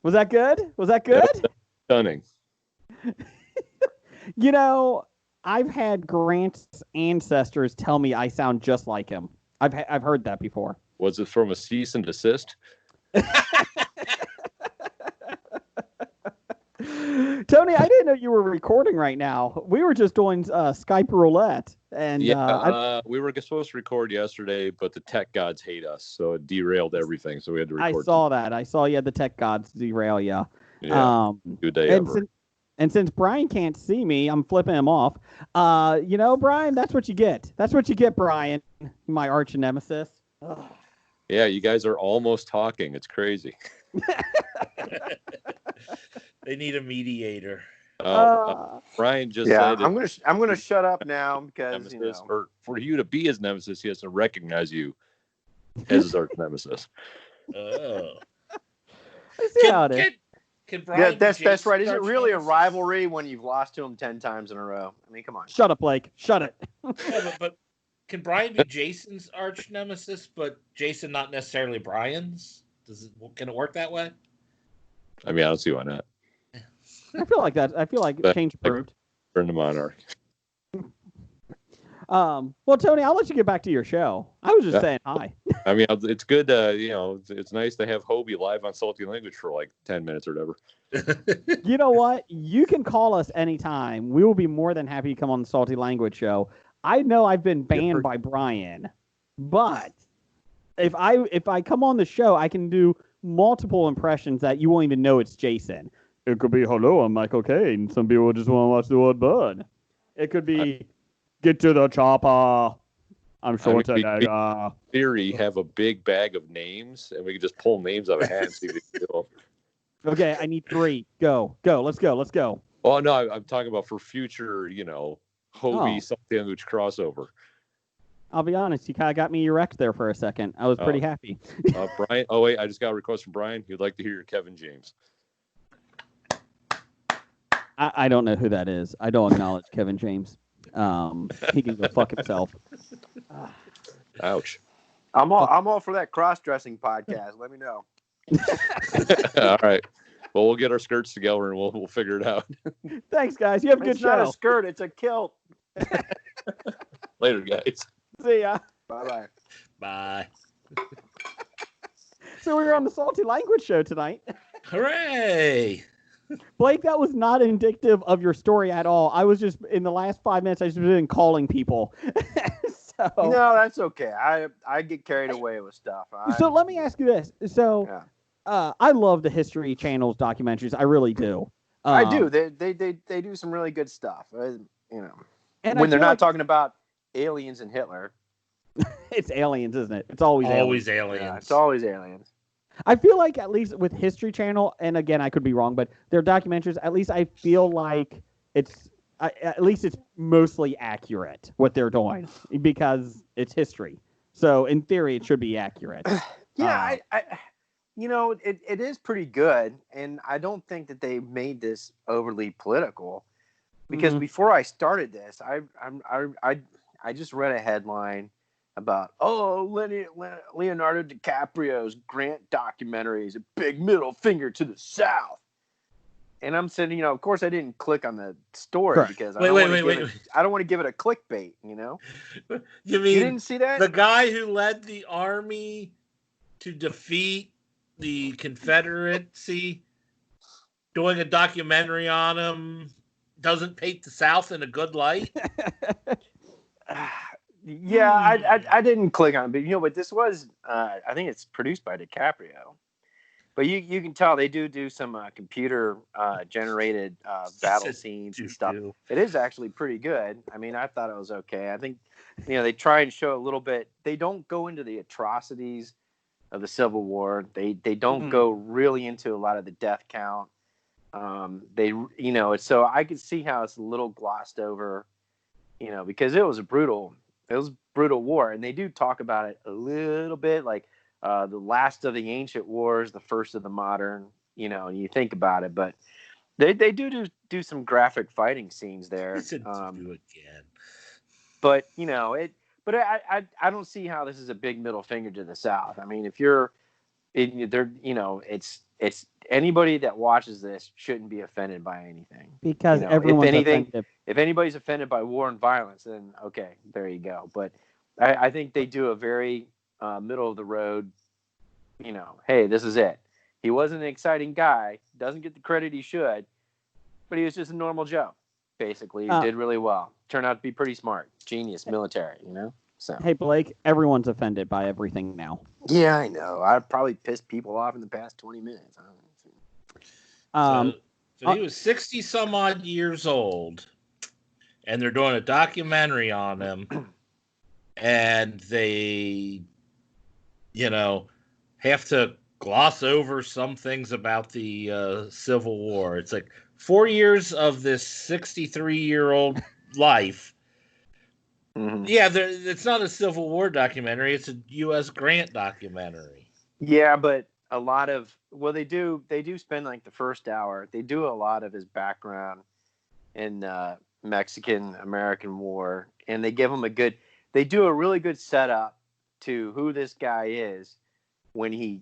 Speaker 1: Was that good? Was that good?
Speaker 4: Stunning.
Speaker 1: You know, I've had Grant's ancestors tell me I sound just like him. I've heard that before.
Speaker 4: Was it from a cease and desist?
Speaker 1: Tony, I didn't know you were recording right now. We were just doing Skype roulette, and
Speaker 4: we were supposed to record yesterday, but the tech gods hate us, so it derailed everything. So we had to record.
Speaker 1: I saw that. I saw you had the tech gods derail you.
Speaker 4: Yeah, good day ever.
Speaker 1: And since Brian can't see me, I'm flipping him off. You know, Brian, that's what you get. That's what you get, Brian, my arch nemesis. Ugh.
Speaker 4: Yeah, you guys are almost talking. It's crazy.
Speaker 2: They need a mediator.
Speaker 4: Brian just
Speaker 3: said.
Speaker 4: Yeah,
Speaker 3: I'm gonna shut up now because
Speaker 4: nemesis, or for you to be his nemesis, he has to recognize you as his arch nemesis.
Speaker 2: Oh,
Speaker 1: I see how it is.
Speaker 2: Can Brian
Speaker 3: that's right. Is it really a rivalry when you've lost to him 10 times in a row? I mean, come on.
Speaker 1: Shut up, Blake. Shut it.
Speaker 2: Yeah, but can Brian be Jason's arch nemesis, but Jason not necessarily Brian's? Can it work that way?
Speaker 4: I mean, I don't see why not.
Speaker 1: I feel like that. I feel like change approved.
Speaker 4: Friend of Monarch.
Speaker 1: Well, Tony, I'll let you get back to your show. I was just saying hi.
Speaker 4: I mean, it's good. It's nice to have Hobie live on Salty Language for like 10 minutes or whatever.
Speaker 1: You know what? You can call us anytime. We will be more than happy to come on the Salty Language show. I know I've been banned by Brian, but if I come on the show, I can do multiple impressions that you won't even know it's Jason. It could be, hello, I'm Michael Caine. Some people just want to watch the word burn. It could be, get to the chopper. I'm sure today.
Speaker 4: Theory, have a big bag of names, and we can just pull names out of a hat and see if we can do them.
Speaker 1: Okay, I need 3. Go. Let's go.
Speaker 4: Oh, no, I'm talking about for future, Hobie Salty Language crossover.
Speaker 1: I'll be honest, you kind of got me erect there for a second. I was pretty happy.
Speaker 4: Brian, oh, wait, I just got a request from Brian. He'd like to hear your Kevin James.
Speaker 1: I don't know who that is. I don't acknowledge Kevin James. He can go fuck himself.
Speaker 4: Ouch.
Speaker 3: I'm all for that cross-dressing podcast. Let me know.
Speaker 4: All right. Well, we'll get our skirts together and we'll figure it out.
Speaker 1: Thanks, guys. You have a good show.
Speaker 3: It's not a skirt. It's a kilt.
Speaker 4: Later, guys.
Speaker 1: See ya.
Speaker 3: Bye-bye.
Speaker 2: Bye.
Speaker 1: So we were on the Salty Language show tonight.
Speaker 2: Hooray!
Speaker 1: Blake, that was not indicative of your story at all. I was just, in the last 5 minutes, I just been calling people. So,
Speaker 3: no, that's okay. I get carried away with stuff.
Speaker 1: So let me ask you this. So I love the History Channel's documentaries. I really do.
Speaker 3: I do. They do some really good stuff.
Speaker 1: And
Speaker 3: when they're not talking about aliens and Hitler.
Speaker 1: It's aliens, isn't it? It's always aliens.
Speaker 3: Yeah, it's always aliens.
Speaker 1: I feel like, at least with History Channel, and again, I could be wrong, but their documentaries, at least I feel like it's mostly accurate what they're doing because it's history. So in theory, it should be accurate.
Speaker 3: Yeah, it is pretty good, and I don't think that they made this overly political because before I started this, I just read a headline about, Leonardo DiCaprio's Grant documentary is a big middle finger to the South. And I'm saying, of course I didn't click on the story because I don't want to give it a clickbait,
Speaker 2: You mean
Speaker 3: you didn't see that?
Speaker 2: The guy who led the army to defeat the Confederacy, doing a documentary on him, doesn't paint the South in a good light?
Speaker 3: Yeah, I didn't click on it, but but this was I think it's produced by DiCaprio, but you can tell they do some computer generated battle scenes and stuff. It is actually pretty good. I mean, I thought it was okay. I think they try and show a little bit. They don't go into the atrocities of the Civil War. They don't go really into a lot of the death count. So I could see how it's a little glossed over, because it was a brutal war, and they do talk about it a little bit, like the last of the ancient wars, the first of the modern, and you think about it, but they do some graphic fighting scenes there. But I don't see how this is a big middle finger to the South. I mean, if you're it's anybody that watches this shouldn't be offended by anything.
Speaker 1: Because everyone's offended.
Speaker 3: If anybody's offended by war and violence, then okay, there you go. But I think they do a very middle of the road. Hey, this is it. He wasn't an exciting guy. Doesn't get the credit he should, but he was just a normal Joe. Basically, he did really well. Turned out to be pretty smart, genius, military. So.
Speaker 1: Hey Blake, everyone's offended by everything now.
Speaker 3: Yeah, I know. I've probably pissed people off in the past 20 minutes.
Speaker 2: So he was 60 some odd years old, and they're doing a documentary on him, and they, have to gloss over some things about the Civil War. It's like 4 years of this 63-year-old life.
Speaker 3: Mm-hmm.
Speaker 2: Yeah, it's not a Civil War documentary. It's a U.S. Grant documentary.
Speaker 3: Yeah, but a lot of they do spend like the first hour. They do a lot of his background in Mexican-American War, and they give him they do a really good setup to who this guy is when he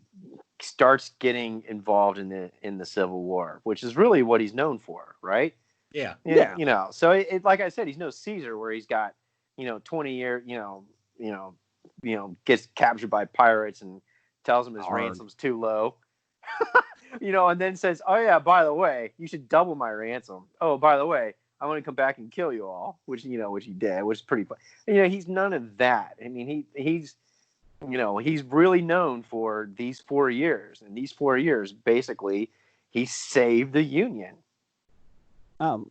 Speaker 3: starts getting involved in the Civil War, which is really what he's known for, right?
Speaker 2: Yeah.
Speaker 3: So it like I said, he's no Caesar where he's got 20 years, gets captured by pirates and tells him his ransom's too low, and then says, oh yeah, by the way, you should double my ransom. Oh, by the way, I want to come back and kill you all, which he did, which is pretty fun. He's none of that. I mean, he's really known for these 4 years, and these 4 years, basically, he saved the Union.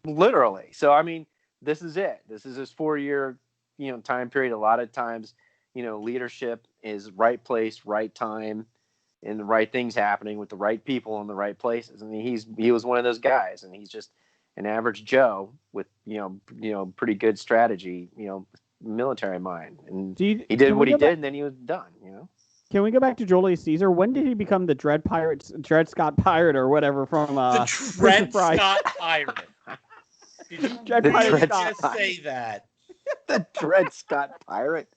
Speaker 3: Literally. So, I mean, this is it. This is his 4-year, time period. A lot of times, leadership is right place, right time, and the right things happening with the right people in the right places. I mean, he was one of those guys, and he's just an average Joe with, pretty good strategy, military mind. And he did what he did, and then he was done,
Speaker 1: Can we go back to Julius Caesar? When did he become the Dred Scott Pirate or whatever from
Speaker 2: the Dred Scott Pirate? Did you just say that?
Speaker 3: The Dred Scott Pirate.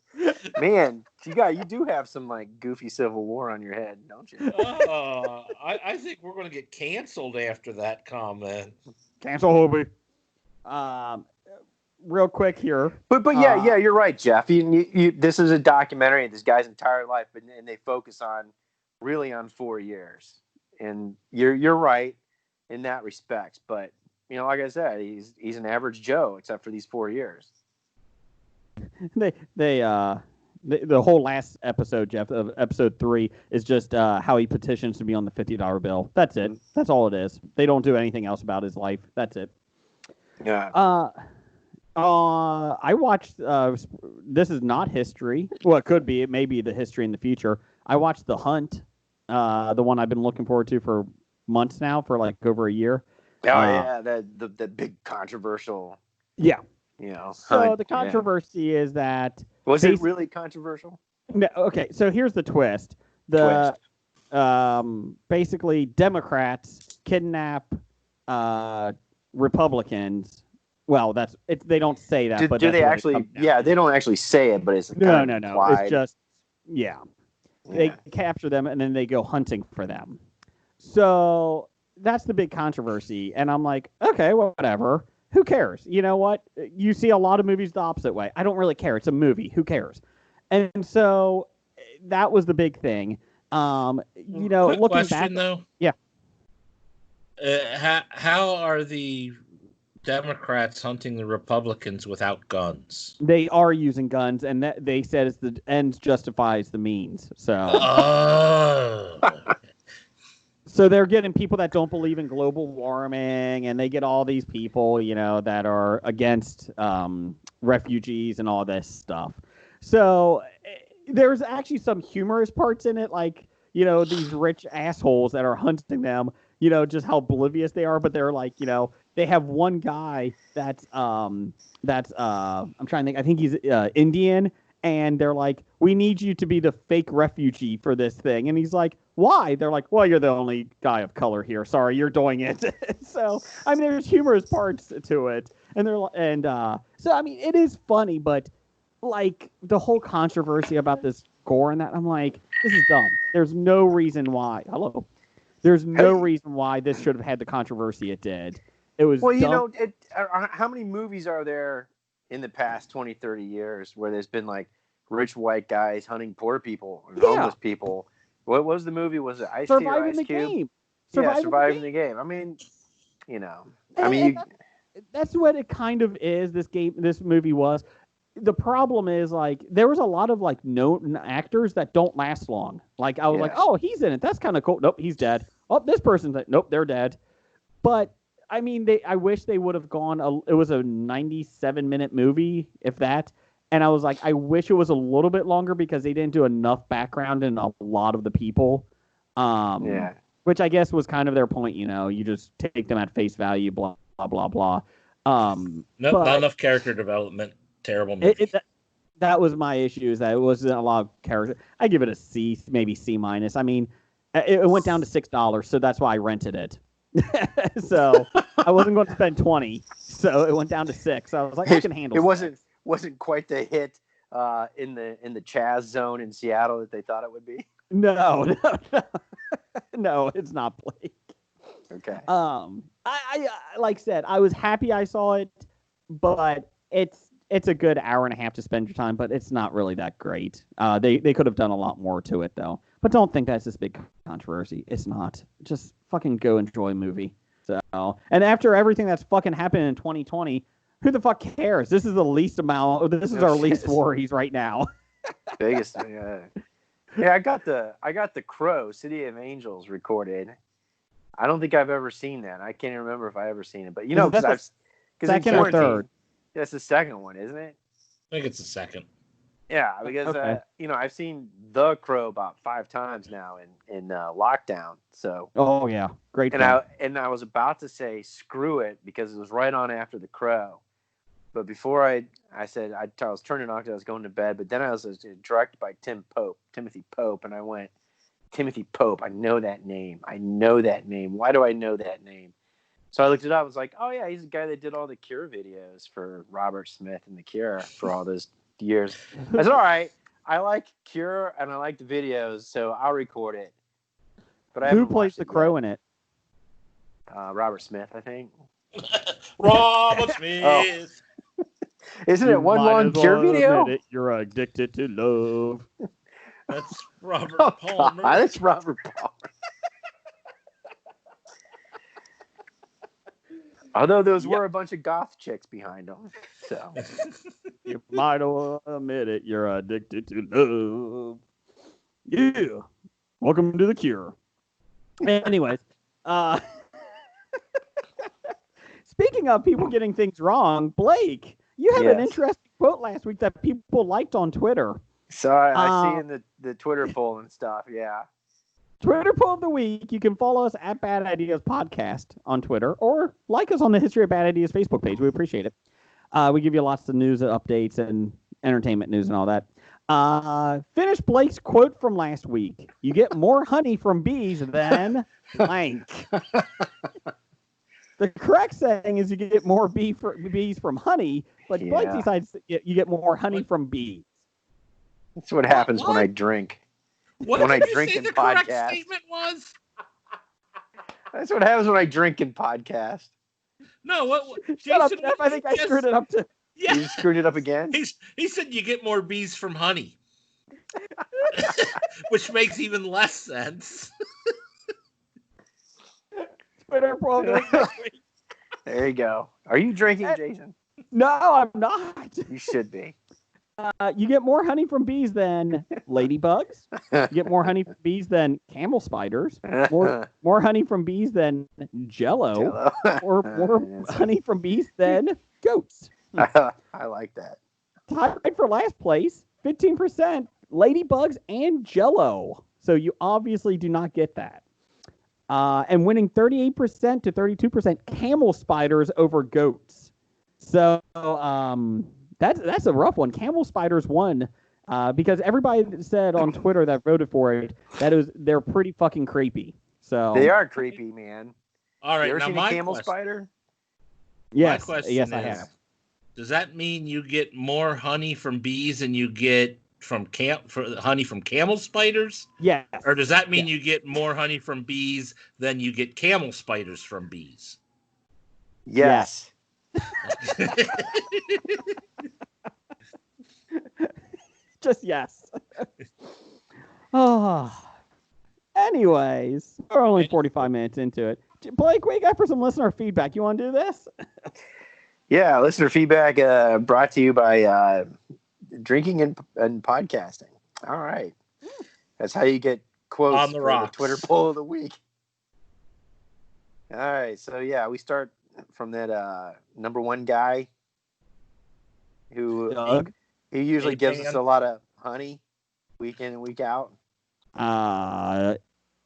Speaker 3: Man, you do have some like goofy Civil War on your head, don't you?
Speaker 2: I think we're going to get canceled after that comment.
Speaker 1: Cancel Hobie. Real quick here.
Speaker 3: But yeah, you're right, Jeff. This is a documentary of this guy's entire life, and they focus on 4 years. And you're right in that respect. But like I said, he's an average Joe except for these 4 years.
Speaker 1: The whole last episode, Jeff, of episode 3 is just how he petitions to be on the $50 bill. That's it. That's all it is. They don't do anything else about his life. That's it.
Speaker 3: Yeah.
Speaker 1: I watched. This is not history. Well, it could be. It may be the history in the future. I watched The Hunt, the one I've been looking forward to for months now, for like over a year.
Speaker 3: Oh yeah, the big controversial.
Speaker 1: Yeah. So
Speaker 3: Hunt,
Speaker 1: the controversy is that
Speaker 3: was it really controversial?
Speaker 1: No. Okay. So here's the twist. Basically Democrats kidnap Republicans. Well, that's it. They don't say that, but
Speaker 3: do they actually? Yeah, they don't actually say it, but it's
Speaker 1: no. It's just they capture them and then they go hunting for them. So that's the big controversy, and I'm like, okay, well, whatever. Who cares? You know what? You see a lot of movies the opposite way. I don't really care. It's a movie. Who cares? And so that was the big thing. Looking
Speaker 2: question,
Speaker 1: back,
Speaker 2: though.
Speaker 1: Yeah.
Speaker 2: How are the Democrats hunting the Republicans without guns?
Speaker 1: They are using guns, and that they said it's the ends justifies the means. So. So they're getting people that don't believe in global warming, and they get all these people, that are against refugees and all this stuff. So there's actually some humorous parts in it, like, these rich assholes that are hunting them, just how oblivious they are. But they're like, they have one guy that's I'm trying to think. I think he's Indian. And they're like, we need you to be the fake refugee for this thing. And he's like, why? They're like, well, you're the only guy of color here. Sorry, you're doing it. So, I mean, there's humorous parts to it. So, I mean, it is funny, but like the whole controversy about this gore and that, I'm like, this is dumb. There's no reason why. Hello. There's no reason why this should have had the controversy it did. It was dumb.
Speaker 3: How many movies are there in the past 20, 30 years where there's been like rich white guys hunting poor people and homeless people? What was the movie? Was it Ice T or Ice Cube?
Speaker 1: Game.
Speaker 3: Surviving the game. I mean,
Speaker 1: that's what it kind of is. This movie was. The problem is, like, there was a lot of like known actors that don't last long. Like, I was like, oh, he's in it. That's kind of cool. Nope, he's dead. Oh, this person's like, nope, they're dead. But I mean, I wish they would have gone. It was a 97-minute movie, if that. And I was like, I wish it was a little bit longer because they didn't do enough background in a lot of the people. Which I guess was kind of their point. You just take them at face value. Blah blah blah blah.
Speaker 2: Not enough character development. Terrible movie.
Speaker 1: That was my issue. Is that it wasn't a lot of character. I give it a C, maybe C minus. I mean, it went down to $6, so that's why I rented it. So I wasn't going to spend $20, so it went down to $6. So I was like, I can handle.
Speaker 3: It wasn't quite the hit in the Chaz zone in Seattle that they thought it would be.
Speaker 1: No, it's not Blake.
Speaker 3: Okay.
Speaker 1: I like I said, I was happy I saw it, but it's a good hour and a half to spend your time, but it's not really that great. They could have done a lot more to it though. But don't think that's this big controversy. It's not. Just fucking go enjoy a movie. So, and after everything that's fucking happened in 2020, who the fuck cares? This is the least amount. This is our least worries right now.
Speaker 3: Biggest. Yeah, I got the Crow, City of Angels recorded. I don't think I've ever seen that. I can't even remember if I ever seen it. But because
Speaker 1: second or third.
Speaker 3: That's the second one, isn't it?
Speaker 2: I think it's the second.
Speaker 3: Yeah, because I've seen The Crow about 5 times now in lockdown. So.
Speaker 1: Oh yeah, great.
Speaker 3: And I was about to say screw it because it was right on after The Crow, but before I said I was turning off because I was going to bed. But then I was directed by Timothy Pope, and I went, Timothy Pope. I know that name. Why do I know that name? So I looked it up. I was like, oh yeah, he's the guy that did all the Cure videos for Robert Smith and the Cure for all those years. I said, all right, I like Cure and I like the videos, so I'll record it. But
Speaker 1: who plays the Crow in it?
Speaker 3: Robert Smith, I think.
Speaker 2: Robert Smith.
Speaker 3: Oh. Isn't it one long Cure video?
Speaker 1: You're addicted to love.
Speaker 2: That's Robert Palmer.
Speaker 3: God, that's Robert Palmer. Although those were a bunch of goth chicks behind them. So
Speaker 1: you might admit it, you're addicted to love. Yeah. Welcome to the Cure. Anyways, speaking of people getting things wrong, Blake, you had an interesting quote last week that people liked on Twitter.
Speaker 3: So I see in the Twitter poll and stuff, yeah.
Speaker 1: Twitter poll of the week. You can follow us at Bad Ideas Podcast on Twitter or like us on the History of Bad Ideas Facebook page. We appreciate it. We give you lots of news updates and entertainment news and all that. Finish Blake's quote from last week. You get more honey from bees than blank. The correct saying is you get more bees from honey, but Blake decides you get more honey from bees.
Speaker 3: That's what happens when I drink.
Speaker 2: When I drink in podcast. Correct statement was?
Speaker 3: That's what happens when I drink in podcast.
Speaker 2: No, what?
Speaker 1: Shut up, Jeff. I think I screwed it up too.
Speaker 3: Yeah. You screwed it up again?
Speaker 2: He said you get more bees from honey. Which makes even less sense.
Speaker 1: Twitter poll.
Speaker 3: There you go. Are you drinking, Jason?
Speaker 1: No, I'm not.
Speaker 3: You should be.
Speaker 1: You get more honey from bees than ladybugs. You get more honey from bees than camel spiders. More honey from bees than Jello. Or more honey from bees than goats.
Speaker 3: I like that.
Speaker 1: Tied for last place, 15% ladybugs and Jello. So you obviously do not get that. And winning 38% to 32% camel spiders over goats. So that's a rough one. Camel spiders won because everybody said on Twitter that voted for it they're pretty fucking creepy. So
Speaker 3: they are creepy, man.
Speaker 2: All right,
Speaker 3: you ever
Speaker 2: now
Speaker 3: seen a camel spider?
Speaker 1: Yes,
Speaker 2: my question is,
Speaker 1: I have.
Speaker 2: Does that mean you get more honey from bees than you get honey from camel spiders?
Speaker 1: Yes.
Speaker 2: Or does that mean you get more honey from bees than you get camel spiders from bees?
Speaker 3: Yes.
Speaker 1: Just yes. Oh. Anyways, we're only 45 minutes into it. Blake, what you got for some listener feedback? You want to do this?
Speaker 3: Yeah, listener feedback brought to you by drinking and podcasting. All right. That's how you get quotes
Speaker 2: On the
Speaker 3: for
Speaker 2: rocks.
Speaker 3: the Twitter poll of the week. All right. So, yeah, we start from that number one guy who
Speaker 1: Doug?
Speaker 3: he usually gives us
Speaker 2: fan.
Speaker 3: a lot of honey week in and week out.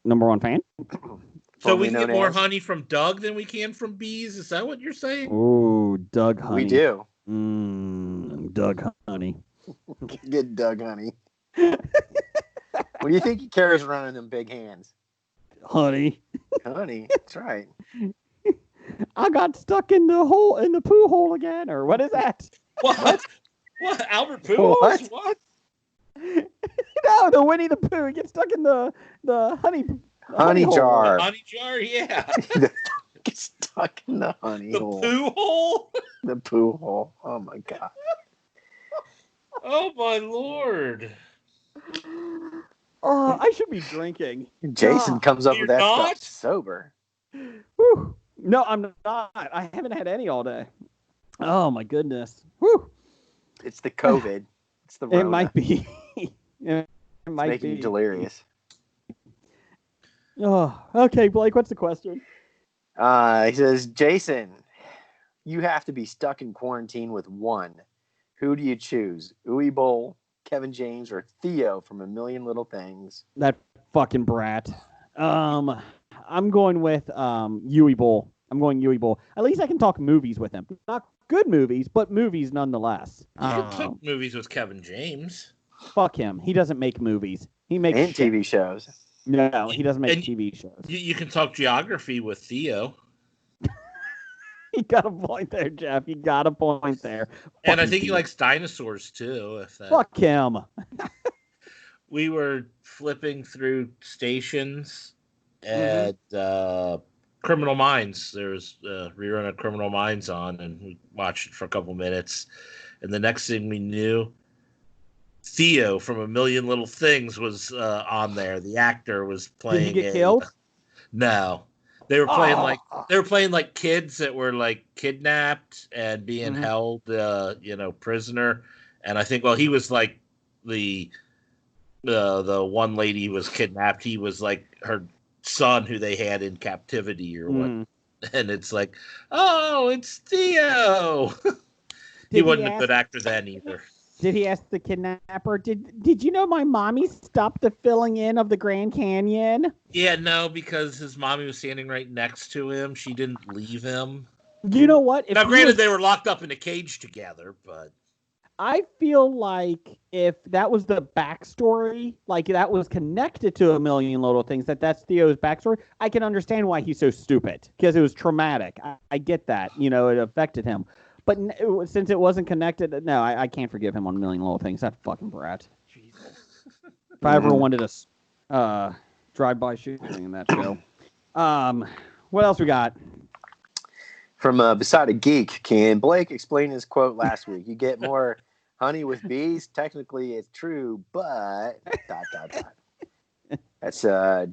Speaker 1: Number one fan?
Speaker 2: So we can get more honey from Doug than we can from bees? Is that what you're saying?
Speaker 1: Ooh, Doug honey.
Speaker 3: We do.
Speaker 1: Doug honey.
Speaker 3: Get Doug honey. What do you think he carries around in them big hands?
Speaker 1: Honey.
Speaker 3: Honey, that's right.
Speaker 1: I got stuck in the poo hole again, or what is that?
Speaker 2: What? What? Albert Pujols? What?
Speaker 1: No, the Winnie the Pooh. He gets stuck in the honey
Speaker 3: jar.
Speaker 2: The honey jar, yeah.
Speaker 3: Get stuck in the honey hole.
Speaker 2: The poo hole?
Speaker 3: The poo hole. Oh my god.
Speaker 2: Oh my lord.
Speaker 1: I should be drinking.
Speaker 3: Jason comes up with that
Speaker 2: not?
Speaker 3: stuff sober.
Speaker 1: Whew. No, I'm not. I haven't had any all day. Oh my goodness. Whew.
Speaker 3: It's the COVID. It's the Rona.
Speaker 1: It might be. It might
Speaker 3: making
Speaker 1: be
Speaker 3: you delirious.
Speaker 1: Oh, okay, Blake. What's the question?
Speaker 3: He says, Jason, you have to be stuck in quarantine with one. Who do you choose? Uwe Boll, Kevin James, or Theo from A Million Little Things?
Speaker 1: That fucking brat. I'm going with Uwe Boll. I'm going Uwe Boll. At least I can talk movies with him. Not good movies, but movies nonetheless.
Speaker 2: You can talk movies with Kevin James.
Speaker 1: Fuck him. He doesn't make movies. He makes
Speaker 3: and TV shows.
Speaker 1: No, he doesn't make TV shows.
Speaker 2: You can talk geography with Theo.
Speaker 1: You got a point there, Jeff. You got a point there.
Speaker 2: And I think he likes dinosaurs too.
Speaker 1: Fuck him.
Speaker 2: We were flipping through stations at Criminal Minds. There was a rerun of Criminal Minds on, and we watched it for a couple minutes. And the next thing we knew, Theo from A Million Little Things was on there. The actor was playing.
Speaker 1: Did he get killed?
Speaker 2: No, they were playing like kids that were like kidnapped and being held, prisoner. And I think, he was like the one lady who was kidnapped. He was like her son who they had in captivity or what. And it's like, oh, it's Theo. He wasn't a good actor then either.
Speaker 1: Did he ask the kidnapper, did you know my mommy stopped the filling in of the Grand Canyon?
Speaker 2: Yeah, no, because his mommy was standing right next to him. She didn't leave him.
Speaker 1: You know what?
Speaker 2: Now, granted, they were locked up in a cage together, but...
Speaker 1: I feel like if that was the backstory, like that was connected to A Million Little Things, that's Theo's backstory, I can understand why he's so stupid, because it was traumatic. I get that. It affected him. But since it wasn't connected, no, I can't forgive him on A Million Little Things. That fucking brat. Jesus. If I ever wanted a drive-by shooting in that show. What else we got?
Speaker 3: From Beside a Geek, can Blake explain his quote last week? You get more honey with bees. Technically, it's true, but ... That's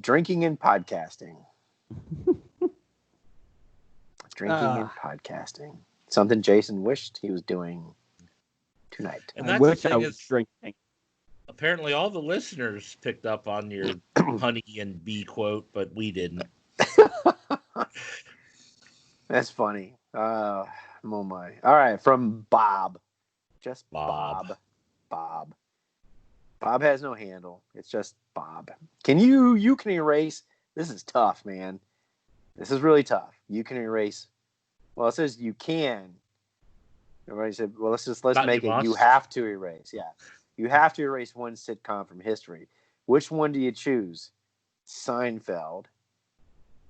Speaker 3: drinking and podcasting. Drinking and podcasting. Something Jason wished he was doing tonight.
Speaker 2: And that's
Speaker 1: I wish
Speaker 2: the
Speaker 1: I
Speaker 2: thing
Speaker 1: was
Speaker 2: is,
Speaker 1: drinking.
Speaker 2: apparently all the listeners picked up on your honey and bee quote, but we didn't.
Speaker 3: That's funny. Oh my. All right, from Bob. Just
Speaker 2: Bob.
Speaker 3: Bob. Bob has no handle. It's just Bob. You can erase. This is tough, man. This is really tough. You can erase. Well, it says you can. Everybody said, well, let's make it. You have to erase. Yeah. You have to erase one sitcom from history. Which one do you choose? Seinfeld,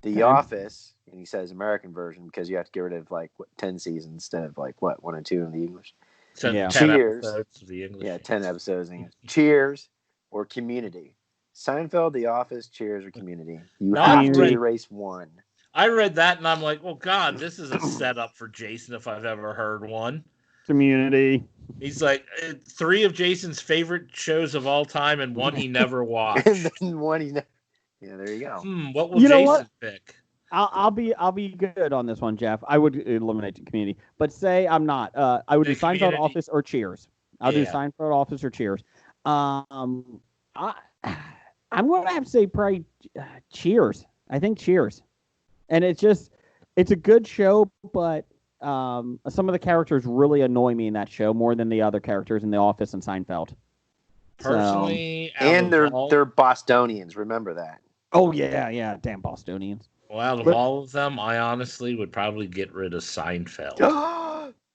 Speaker 3: The Office, and he says American version because you have to get rid of 10 seasons instead of 1 and 2 in the English.
Speaker 2: So
Speaker 1: Yeah.
Speaker 2: 10
Speaker 3: Cheers.
Speaker 2: episodes of the English.
Speaker 3: Yeah, 10 episodes. Cheers or Community. Seinfeld, The Office, Cheers, or Community. You have to erase one.
Speaker 2: I read that and I'm like, well, God, this is a setup for Jason if I've ever heard one.
Speaker 1: Community.
Speaker 2: He's like 3 of Jason's favorite shows of all time and one he never watched.
Speaker 3: And then one he never. Yeah, there you go.
Speaker 2: What will Jason pick?
Speaker 1: I'll be good on this one, Jeff. I would eliminate the Community, but say I'm not. I would do Seinfeld, Office, or Cheers. I'll do Seinfeld, Office, or Cheers. I'm going to have to say probably Cheers. I think Cheers, and it's a good show, but some of the characters really annoy me in that show more than the other characters in The Office and Seinfeld.
Speaker 2: Personally,
Speaker 3: and they're Bostonians. Remember that.
Speaker 1: Oh yeah, damn Bostonians.
Speaker 2: Well, out of all of them, I honestly would probably get rid of Seinfeld.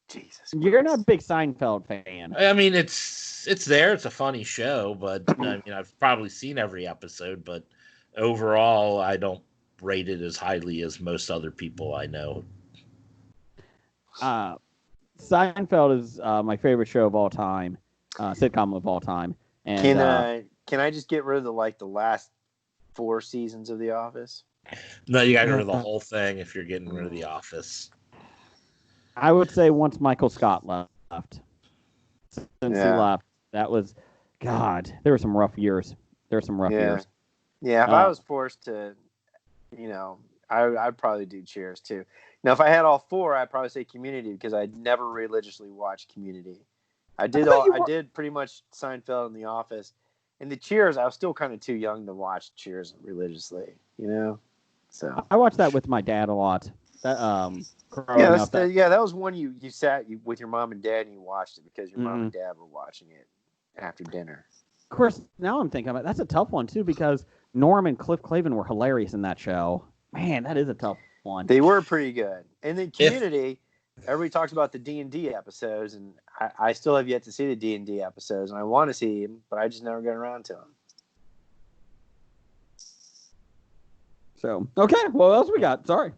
Speaker 3: Jesus Christ.
Speaker 1: You're not a big Seinfeld fan.
Speaker 2: I mean, it's there. It's a funny show, but I mean, I've probably seen every episode, but overall, I don't rate it as highly as most other people I know.
Speaker 1: Seinfeld is my favorite show of all time, sitcom of all time. And
Speaker 3: can I just get rid of the last 4 seasons of The Office?
Speaker 2: No, you got to get rid of the whole thing if you're getting rid of The Office.
Speaker 1: I would say once Michael Scott left. Since he left, that was, God, there were some rough years. Years.
Speaker 3: Yeah, if I was forced to, I'd probably do Cheers too. Now, if I had all 4, I'd probably say Community because I never religiously watched Community. I did pretty much Seinfeld and The Office. And the Cheers, I was still kind of too young to watch Cheers religiously, So
Speaker 1: I watched that with my dad a lot. That
Speaker 3: that was one you sat with your mom and dad and you watched it because your mom and dad were watching it after dinner.
Speaker 1: Of course, now I'm thinking about it, that's a tough one too because Norm and Cliff Clavin were hilarious in that show. Man, that is a tough one.
Speaker 3: They were pretty good. And then Community, everybody talks about the D&D episodes, and I still have yet to see the D&D episodes, and I want to see them, but I just never get around to them.
Speaker 1: So, okay, well, what else we got? Sorry.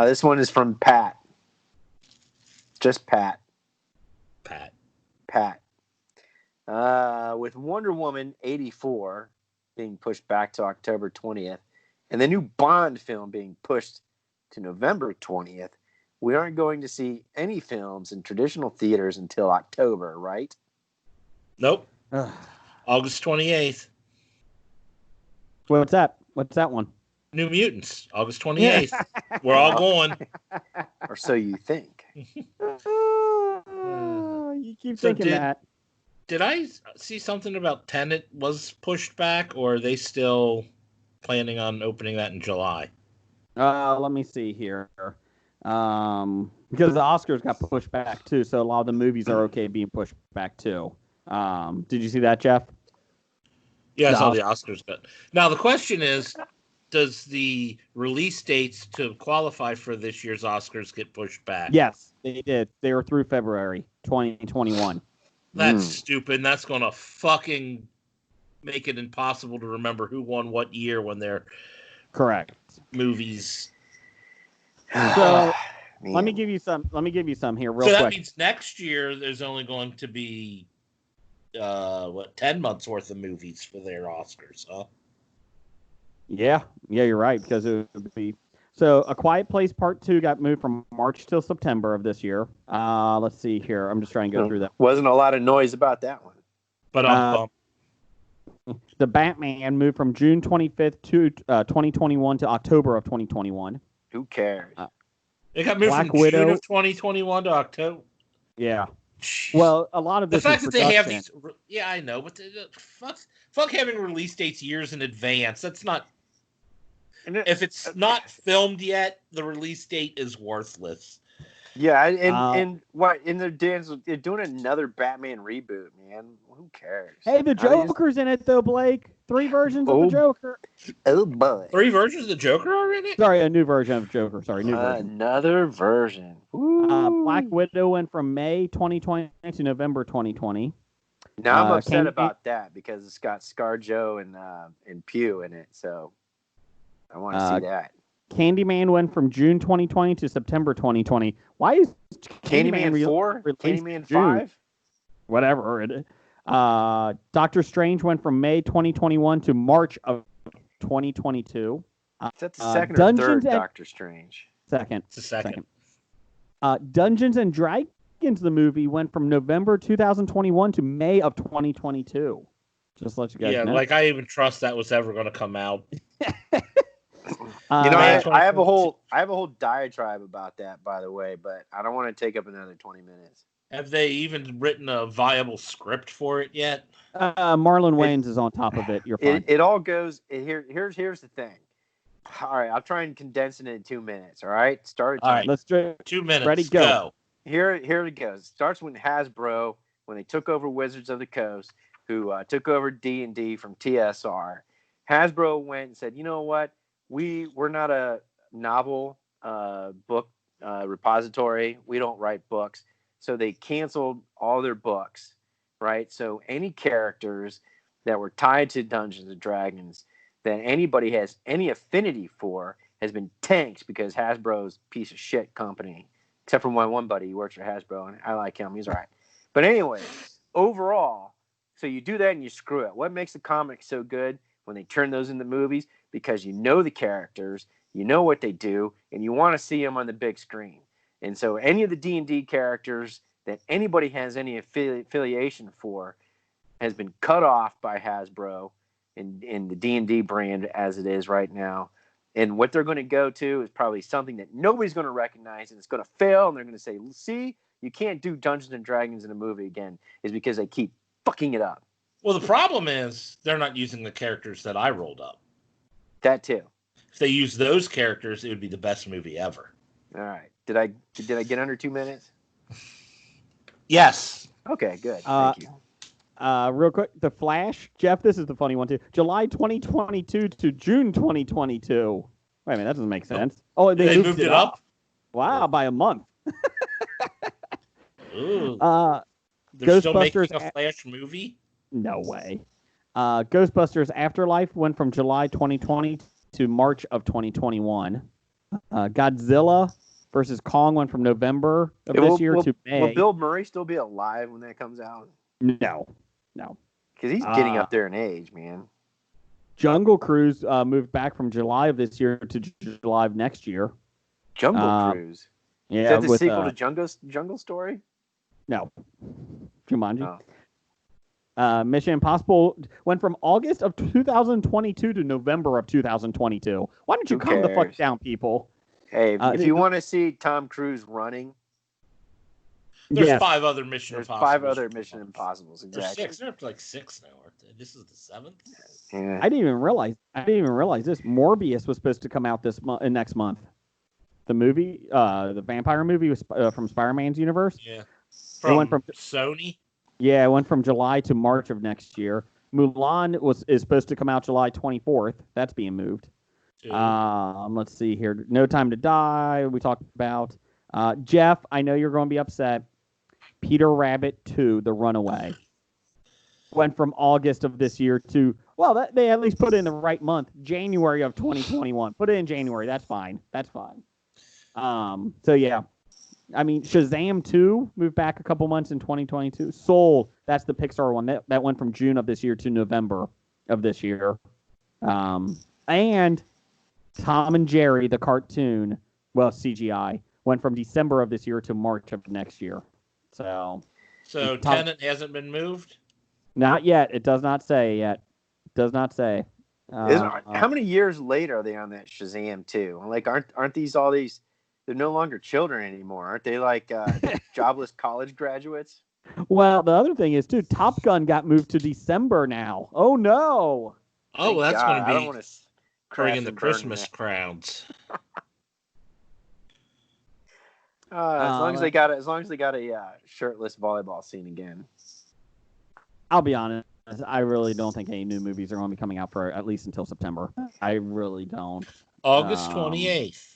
Speaker 3: This one is from Pat. Just Pat. Pat. With Wonder Woman 84 being pushed back to October 20th, and the new Bond film being pushed to November 20th, we aren't going to see any films in traditional theaters until October, right?
Speaker 2: Nope. August 28th.
Speaker 1: What's that? What's that one?
Speaker 2: New Mutants, August 28th. We're all going.
Speaker 3: Or so you think.
Speaker 1: You keep thinking that.
Speaker 2: Did I see something about Tenet was pushed back, or are they still planning on opening that in July?
Speaker 1: Let me see here. Because the Oscars got pushed back too, so a lot of the movies are okay being pushed back too. Did you see that, Jeff?
Speaker 2: Yeah, I saw the Oscars. But now the question is, does the release dates to qualify for this year's Oscars get pushed back?
Speaker 1: Yes, they did. They were through February 2021.
Speaker 2: That's stupid. That's going to fucking make it impossible to remember who won what year when they're
Speaker 1: correct
Speaker 2: movies.
Speaker 1: So let me give you some here real quick.
Speaker 2: So that means next year there's only going to be 10 months worth of movies for their Oscars, huh?
Speaker 1: Yeah, you're right, because it would be so. A Quiet Place Part 2 got moved from March till September of this year. Let's see here. I'm just trying to go through that.
Speaker 3: Wasn't a lot of noise about that one.
Speaker 2: But
Speaker 1: the Batman moved from June 25th to 2021 to October of 2021.
Speaker 3: Who cares?
Speaker 2: It got moved from June of 2021 to October.
Speaker 1: Yeah. Jeez. Well, a lot of this.
Speaker 2: The fact that they have these. Yeah, I know, but fuck having release dates years in advance. That's not. If it's not filmed yet, the release date is worthless.
Speaker 3: Yeah, and what? And they're doing another Batman reboot, man. Who cares?
Speaker 1: Hey, the Joker's in it though, Blake. 3 versions of the Joker.
Speaker 3: Oh boy.
Speaker 2: 3 versions of the Joker are in it?
Speaker 1: Sorry, a new version of Joker. Sorry, new version.
Speaker 3: Another version.
Speaker 1: Black Widow went from May 2020 to November 2020.
Speaker 3: Now I'm upset about that because it's got ScarJo and Pew in it, so I want to see that.
Speaker 1: Candyman went from June 2020 to September 2020. Why is
Speaker 3: Candyman 4?
Speaker 1: released
Speaker 3: Candyman
Speaker 1: June?
Speaker 3: 5?
Speaker 1: Whatever it is. Doctor Strange went from May 2021 to March of 2022.
Speaker 3: Is that the second or third
Speaker 1: and
Speaker 3: Doctor Strange?
Speaker 1: Second.
Speaker 2: It's the second.
Speaker 1: Dungeons and Dragons, the movie, went from November 2021 to May of 2022. Just to let you guys know.
Speaker 2: Yeah, like I even trust that was ever going to come out.
Speaker 3: I have a whole diatribe about that, by the way, but I don't want to take up another 20 minutes.
Speaker 2: Have they even written a viable script for it yet?
Speaker 1: Marlon Wayans is on top of it. You're fine.
Speaker 3: It all goes here's the thing. All right, I'll try and condense it in 2 minutes. All right, start.
Speaker 1: All right, let's do
Speaker 2: 2 minutes.
Speaker 1: Ready, go.
Speaker 3: Here it goes. Starts when Hasbro, when they took over Wizards of the Coast, who took over D&D from TSR. Hasbro went and said, you know what? We're not a novel book repository. We don't write books. So they canceled all their books, right? So any characters that were tied to Dungeons and Dragons that anybody has any affinity for has been tanked because Hasbro's a piece of shit company. Except for my one buddy, he works for Hasbro, and I like him. He's all right. But anyway, overall, so you do that and you screw it. What makes the comics so good when they turn those into movies? Because you know the characters, you know what they do, and you want to see them on the big screen. And so any of the D&D characters that anybody has any affiliation for has been cut off by Hasbro in the D&D brand as it is right now. And what they're going to go to is probably something that nobody's going to recognize, and it's going to fail, and they're going to say, see, you can't do Dungeons and Dragons in a movie again, is because they keep fucking it up.
Speaker 2: Well, the problem is they're not using the characters that I rolled up.
Speaker 3: That too.
Speaker 2: If they use those characters, it would be the best movie ever.
Speaker 3: All right. Did I get under 2 minutes?
Speaker 2: Yes.
Speaker 3: Okay, good. Thank you.
Speaker 1: Real quick, The Flash. Jeff, this is the funny one, too. July 2022 to June 2022. Wait a minute, that doesn't make sense. Oh, they moved it up? Wow, by a month.
Speaker 2: Ooh.
Speaker 1: Ghostbusters
Speaker 2: They're still making a Flash movie?
Speaker 1: No way. Ghostbusters Afterlife went from July 2020 to March of 2021. Godzilla versus Kong went from November of this year to May.
Speaker 3: Will Bill Murray still be alive when that comes out?
Speaker 1: No.
Speaker 3: Because he's getting up there in age, man.
Speaker 1: Jungle Cruise moved back from July of this year to July of next year.
Speaker 3: Jungle Cruise?
Speaker 1: Yeah.
Speaker 3: Is that the sequel to Jungle Story?
Speaker 1: No. Jumanji.
Speaker 3: Oh.
Speaker 1: Mission Impossible went from August of 2022 to November of 2022. Why don't you calm the fuck down, people?
Speaker 3: Hey, if you want to see Tom Cruise running,
Speaker 2: there's 5 other Mission Impossibles.
Speaker 3: 5 other Mission Impossibles, exactly.
Speaker 2: There's 6. There's like 6 now, aren't they? This is the 7th.
Speaker 3: Yeah.
Speaker 1: I didn't even realize this. Morbius was supposed to come out next month. The movie, the vampire movie, was from Spider-Man's universe.
Speaker 2: Yeah.
Speaker 1: It went from
Speaker 2: Sony.
Speaker 1: Yeah, it went from July to March of next year. Mulan is supposed to come out July 24th. That's being moved. Let's see here. No Time to Die. We talked about. Jeff, I know you're going to be upset. Peter Rabbit 2: The Runaway went from August of this year to they at least put it in the right month, January of 2021. Put it in January. That's fine. So yeah. I mean, Shazam 2 moved back a couple months in 2022. Soul, that's the Pixar one. That went from June of this year to November of this year. And Tom and Jerry, the cartoon, CGI, went from December of this year to March of next year. So
Speaker 2: Tenet hasn't been moved?
Speaker 1: Not yet. It does not say yet. Does not say.
Speaker 3: How many years later are they on that Shazam 2? Like, aren't these all these... They're no longer children anymore, aren't they? Like jobless college graduates.
Speaker 1: Well, the other thing is too, Top Gun got moved to December now. Oh no!
Speaker 2: Oh, that's going to be.
Speaker 3: I don't want to
Speaker 2: bring in the Christmas crowds.
Speaker 3: As long as they got a shirtless volleyball scene again.
Speaker 1: I'll be honest. I really don't think any new movies are going to be coming out for at least until September. I really don't.
Speaker 2: August 28th.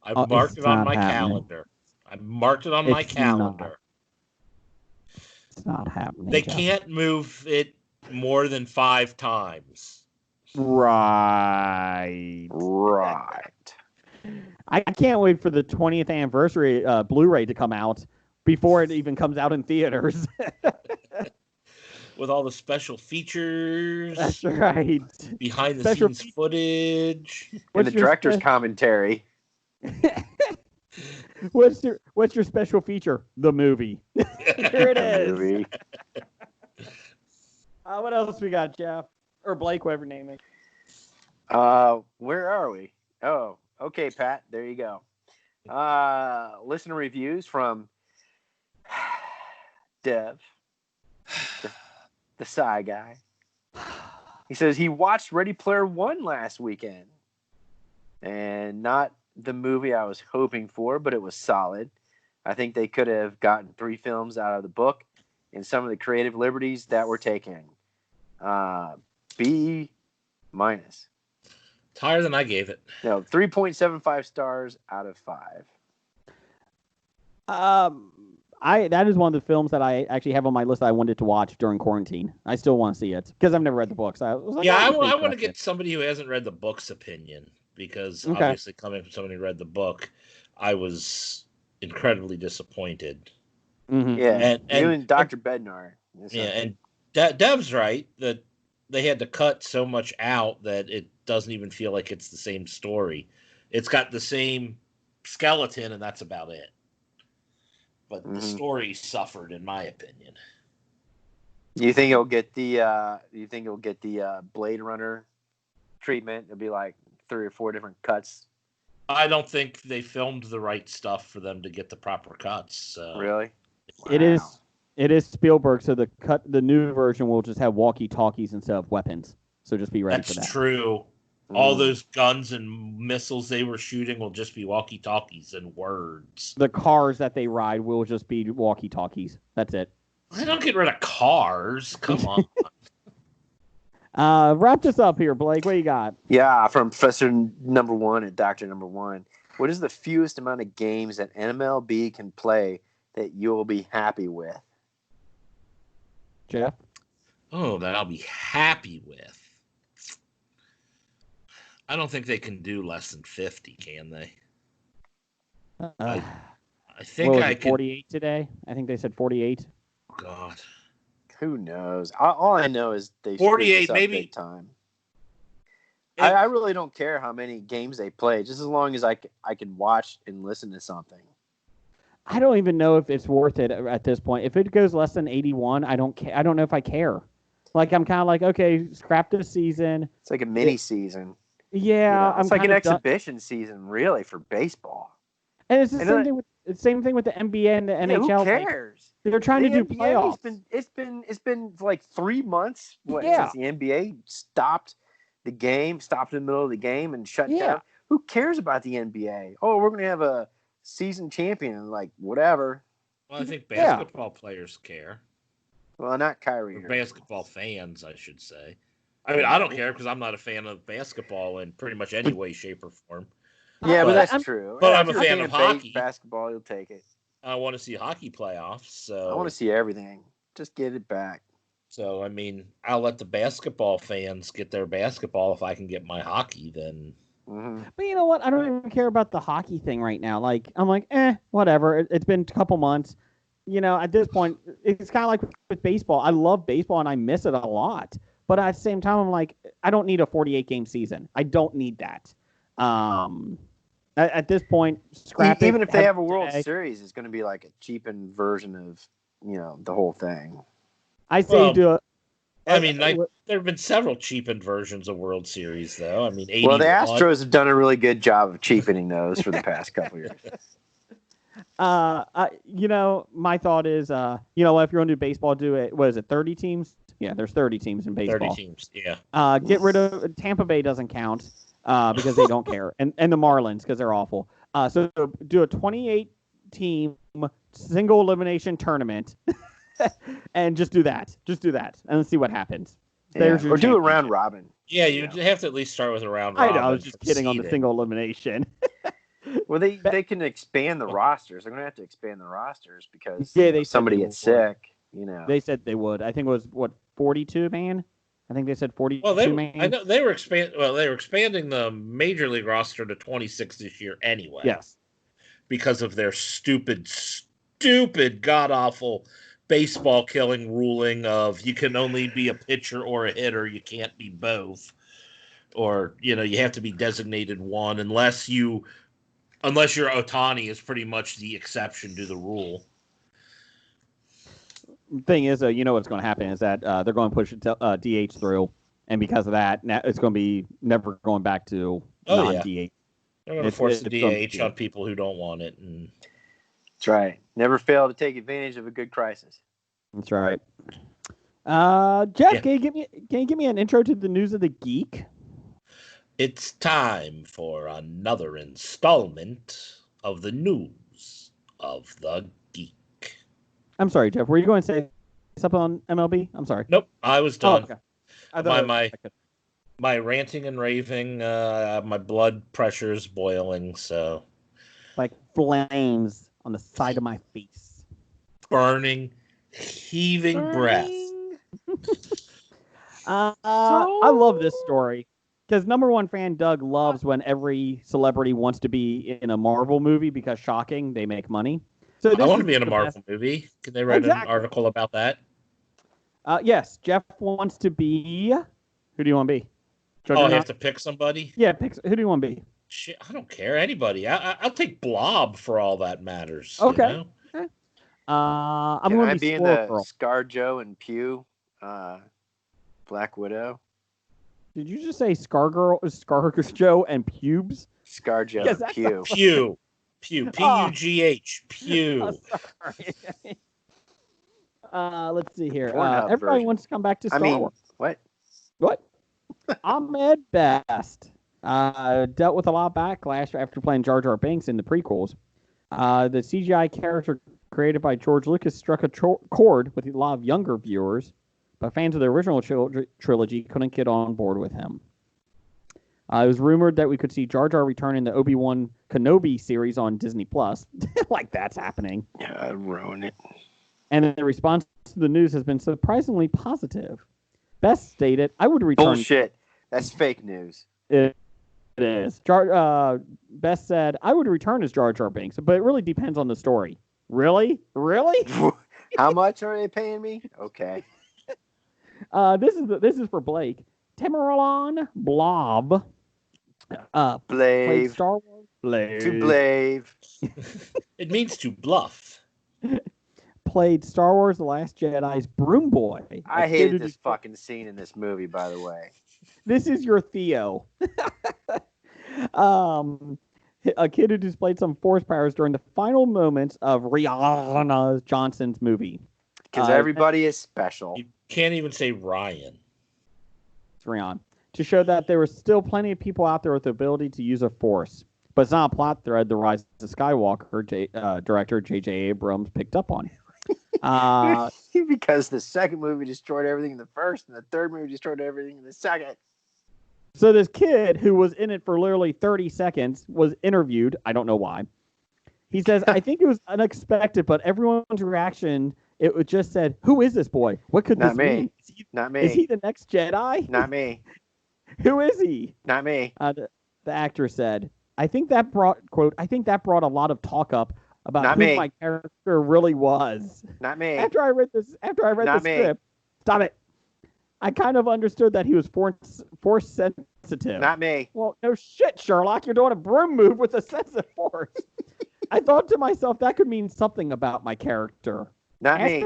Speaker 2: I've marked it on my calendar. I've marked it on my calendar.
Speaker 1: It's not happening.
Speaker 2: They can't move it more than 5 times.
Speaker 1: Right. I can't wait for the 20th anniversary Blu-ray to come out before it even comes out in theaters.
Speaker 2: With all the special features.
Speaker 1: That's right.
Speaker 2: Behind the scenes footage.
Speaker 3: And the director's commentary.
Speaker 1: What's your special feature? The movie. Here it is. What else we got, Jeff? Or Blake, whatever your name is.
Speaker 3: Where are we? Oh, okay, Pat. There you go. Listener reviews from Dev, the Psy guy. He says he watched Ready Player One last weekend. And not the movie I was hoping for, but it was solid. I think they could have gotten 3 films out of the book and some of the creative liberties that were taken. B-.
Speaker 2: It's higher than I gave it.
Speaker 3: No, 3.75 stars out of 5.
Speaker 1: That is one of the films that I actually have on my list that I wanted to watch during quarantine. I still want to see it because I've never read the books. I was like,
Speaker 2: I want to get somebody who hasn't read the book's opinion because obviously coming from somebody who read the book, I was incredibly disappointed.
Speaker 3: Mm-hmm. Yeah, and you and Dr. Bednar.
Speaker 2: Yeah, and Dev's right that they had to cut so much out that it doesn't even feel like it's the same story. It's got the same skeleton, and that's about it. But the story suffered, in my opinion.
Speaker 3: Do you think it'll get the Blade Runner treatment? It'll be like 3 or 4 different cuts.
Speaker 2: I don't think they filmed the right stuff for them to get the proper cuts. So.
Speaker 3: Really?
Speaker 1: Wow. It is Spielberg, so the new version will just have walkie-talkies instead of weapons. So just be ready for that.
Speaker 2: That's true. All those guns and missiles they were shooting will just be walkie-talkies and words.
Speaker 1: The cars that they ride will just be walkie-talkies. That's it.
Speaker 2: They don't get rid of cars. Come on.
Speaker 1: Wrap this up here, Blake. What do you got?
Speaker 3: Yeah, from Professor Number 1 and Doctor Number 1. What is the fewest amount of games that MLB can play that you'll be happy with?
Speaker 1: Jeff?
Speaker 2: Oh, that I'll be happy with. I don't think they can do less than 50, can they? I think I can.
Speaker 1: 48 today? I think they said 48.
Speaker 2: God.
Speaker 3: Who knows? All I know is they
Speaker 2: 48 maybe
Speaker 3: big time. I really don't care how many games they play, just as long as I can watch and listen to something.
Speaker 1: I don't even know if it's worth it at this point. If it goes less than 81, I don't care. I don't know if I care. Like I'm kind of like, okay, scrap this season.
Speaker 3: It's like a mini season.
Speaker 1: Yeah,
Speaker 3: it's like an exhibition season, really, for baseball.
Speaker 1: And it's the same thing with the NBA and the NHL.
Speaker 3: Who cares?
Speaker 1: Like, they're trying to do playoffs.
Speaker 3: It's been like 3 months since the NBA stopped the game, stopped in the middle of the game, and shut down. Who cares about the NBA? Oh, we're gonna have a season champion, like whatever.
Speaker 2: Well, I think basketball players care.
Speaker 3: Well, not Kyrie.
Speaker 2: Or basketball fans, I should say. I mean, I don't care because I'm not a fan of basketball in pretty much any way, shape, or form.
Speaker 3: Yeah, but that's true.
Speaker 2: But I'm a fan of hockey.
Speaker 3: Basketball, you'll take it.
Speaker 2: I want to see hockey playoffs. So
Speaker 3: I want to see everything. Just get it back.
Speaker 2: So, I mean, I'll let the basketball fans get their basketball if I can get my hockey, then.
Speaker 3: Mm-hmm.
Speaker 1: But you know what? I don't even care about the hockey thing right now. Like, I'm like, whatever. It's been a couple months. You know, at this point, it's kind of like with baseball. I love baseball and I miss it a lot. But at the same time, I'm like, I don't need a 48-game season. I don't need that. At this point, scrap it.
Speaker 3: Even if they have a World Series, it's going to be like a cheapened version of, the whole thing.
Speaker 1: I say do it.
Speaker 2: I mean, there have been several cheapened versions of World Series, though. I mean, 81.
Speaker 3: Well, the Astros have done a really good job of cheapening those for the past couple years.
Speaker 1: My thought is, if you're going to do baseball, do it. What is it? 30 teams? Yeah, there's 30 teams in baseball.
Speaker 2: 30 teams, yeah.
Speaker 1: Get rid of Tampa Bay doesn't count because they don't care, and the Marlins because they're awful. So do a 28-team single elimination tournament, and just do that. Just do that, and let's see what happens.
Speaker 3: Or do a round robin.
Speaker 2: Yeah, you have to at least start with a round robin.
Speaker 1: I know. I was just kidding on the single elimination.
Speaker 3: Well, they can expand the rosters. They're going to have to expand the rosters because
Speaker 1: they
Speaker 3: somebody gets sick.
Speaker 1: They said they would. I think it was 42 man. I think they said 42
Speaker 2: Well,
Speaker 1: man.
Speaker 2: I know they were expanding the major league roster to 26 this year anyway.
Speaker 1: Yes.
Speaker 2: Because of their stupid, god awful baseball killing ruling of you can only be a pitcher or a hitter, you can't be both, or you have to be designated one unless you're Ohtani is pretty much the exception to the rule.
Speaker 1: Thing is, what's going to happen is that they're going to push DH through, and because of that, it's going to be never going back to non-DH.
Speaker 2: Yeah. They're going to force the DH on people who don't want it. And...
Speaker 3: That's right. Never fail to take advantage of a good crisis.
Speaker 1: That's right. Jeff, can you give me an intro to the news of the geek?
Speaker 2: It's time for another installment of the news of the geek.
Speaker 1: I'm sorry, Jeff. Were you going to say something on MLB? I'm sorry.
Speaker 2: Nope, I was done.
Speaker 1: Oh, okay.
Speaker 2: My ranting and raving, my blood pressure is boiling, so
Speaker 1: like flames on the side of my face,
Speaker 2: burning, heaving breath.
Speaker 1: I love this story because number one fan Doug loves when every celebrity wants to be in a Marvel movie because shocking, they make money. So
Speaker 2: I want to be in a Marvel movie. Can they write an article about that?
Speaker 1: Yes, Jeff wants to be. Who do you want to be?
Speaker 2: I have to pick somebody?
Speaker 1: Yeah, who do you want to be?
Speaker 2: Shit, I don't care. Anybody. I'll take Blob for all that matters.
Speaker 1: Okay. Okay. I'm going to be
Speaker 3: in the ScarJo and Pew Black Widow?
Speaker 1: Did you just say ScarJo and Pubes?
Speaker 3: ScarJo and Pew.
Speaker 2: Pew. P-U-G-H. Pew.
Speaker 1: Let's see here. Everybody wants to come back to Star Wars.
Speaker 3: What?
Speaker 1: Ahmed Best dealt with a lot of backlash after playing Jar Jar Binks in the prequels. The CGI character created by George Lucas struck a chord with a lot of younger viewers, but fans of the original trilogy couldn't get on board with him. It was rumored that we could see Jar Jar return in the Obi-Wan Kenobi series on Disney+. Like that's happening.
Speaker 3: Yeah, I'd ruin it.
Speaker 1: And the response to the news has been surprisingly positive. Best stated, I would return...
Speaker 3: Bullshit. That's fake news.
Speaker 1: It is. Best said, I would return as Jar Jar Binks, but it really depends on the story. Really?
Speaker 3: How much are they paying me? Okay.
Speaker 1: This is for Blake. Tamerlan Blob.
Speaker 3: Blave.
Speaker 1: Star Wars. Blave.
Speaker 3: To blave.
Speaker 2: It means to bluff.
Speaker 1: Played Star Wars: The Last Jedi's Broom Boy.
Speaker 3: I hated this fucking scene in this movie, by the way.
Speaker 1: This is your Theo. A kid who displayed some force powers during the final moments of Rihanna Johnson's movie.
Speaker 3: Because everybody is special.
Speaker 2: You can't even say Ryan.
Speaker 1: It's Rihanna. To show that there were still plenty of people out there with the ability to use a force. But it's not a plot thread the Rise of Skywalker director J.J. Abrams picked up on.
Speaker 3: Because the second movie destroyed everything in the first, and the third movie destroyed everything in the second.
Speaker 1: So this kid who was in it for literally 30 seconds was interviewed. I don't know why. He says, I think it was unexpected, but everyone's reaction, it just said, who is this boy? What could this mean?
Speaker 3: Not me.
Speaker 1: Is he the next Jedi?
Speaker 3: Not me.
Speaker 1: Who is he?
Speaker 3: Not me.
Speaker 1: The actor said, I think that brought a lot of talk up about who my character really was.
Speaker 3: Not me.
Speaker 1: After I read the script, stop it. I kind of understood that he was force sensitive.
Speaker 3: Not me.
Speaker 1: Well, no shit, Sherlock. You're doing a broom move with a sense of force. I thought to myself that could mean something about my character.
Speaker 3: Not me.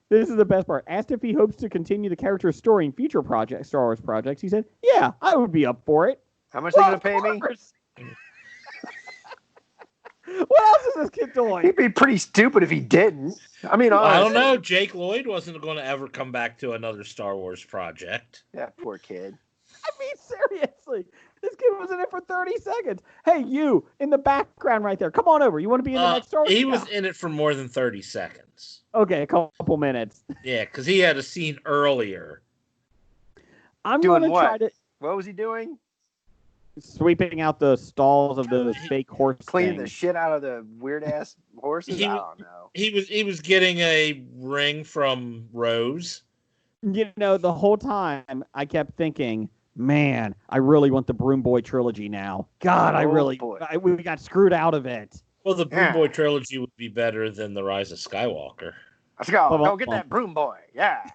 Speaker 1: This is the best part. Asked if he hopes to continue the character's story in future Star Wars projects. He said, yeah, I would be up for it.
Speaker 3: How much are they going to pay me?
Speaker 1: What else is this kid doing?
Speaker 3: He'd be pretty stupid if he didn't. I mean, honestly.
Speaker 2: I don't know. Jake Lloyd wasn't going to ever come back to another Star Wars project.
Speaker 3: That poor kid.
Speaker 1: I mean, seriously. This kid was in it for 30 seconds. Hey, you, in the background right there. Come on over. You want to be in the next Star Wars?
Speaker 2: He was in it for more than 30 seconds.
Speaker 1: Okay, a couple minutes.
Speaker 2: Yeah, because he had a scene earlier.
Speaker 1: I'm going to try to...
Speaker 3: What was he doing?
Speaker 1: Sweeping out the stalls of the fake horse
Speaker 3: cleaning the shit out of the weird ass horses. I don't know.
Speaker 2: He was getting a ring from Rose
Speaker 1: The whole time I kept thinking, man, I really want the Broom Boy Trilogy now. God, we got screwed out of it.
Speaker 2: Well, the Broom Boy Trilogy would be better than The Rise of Skywalker.
Speaker 3: Let's go. Go get that Broom Boy. Yeah.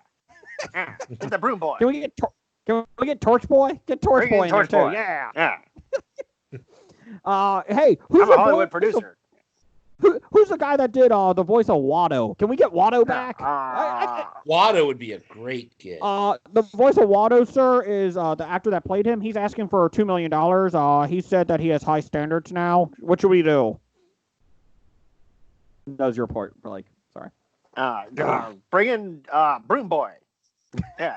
Speaker 3: Get the Broom Boy.
Speaker 1: Can we get Torch Boy? Get Torch Boy in there too.
Speaker 3: Yeah.
Speaker 1: Hey, who's
Speaker 3: I'm a Hollywood producer.
Speaker 1: Who's the guy that did the voice of Watto? Can we get Watto back?
Speaker 2: Watto would be a great kid.
Speaker 1: The voice of Watto, sir, is the actor that played him. He's asking for $2 million. He said that he has high standards now. What should we do? That was your part. Sorry.
Speaker 3: Bring in Broom Boy. Yeah.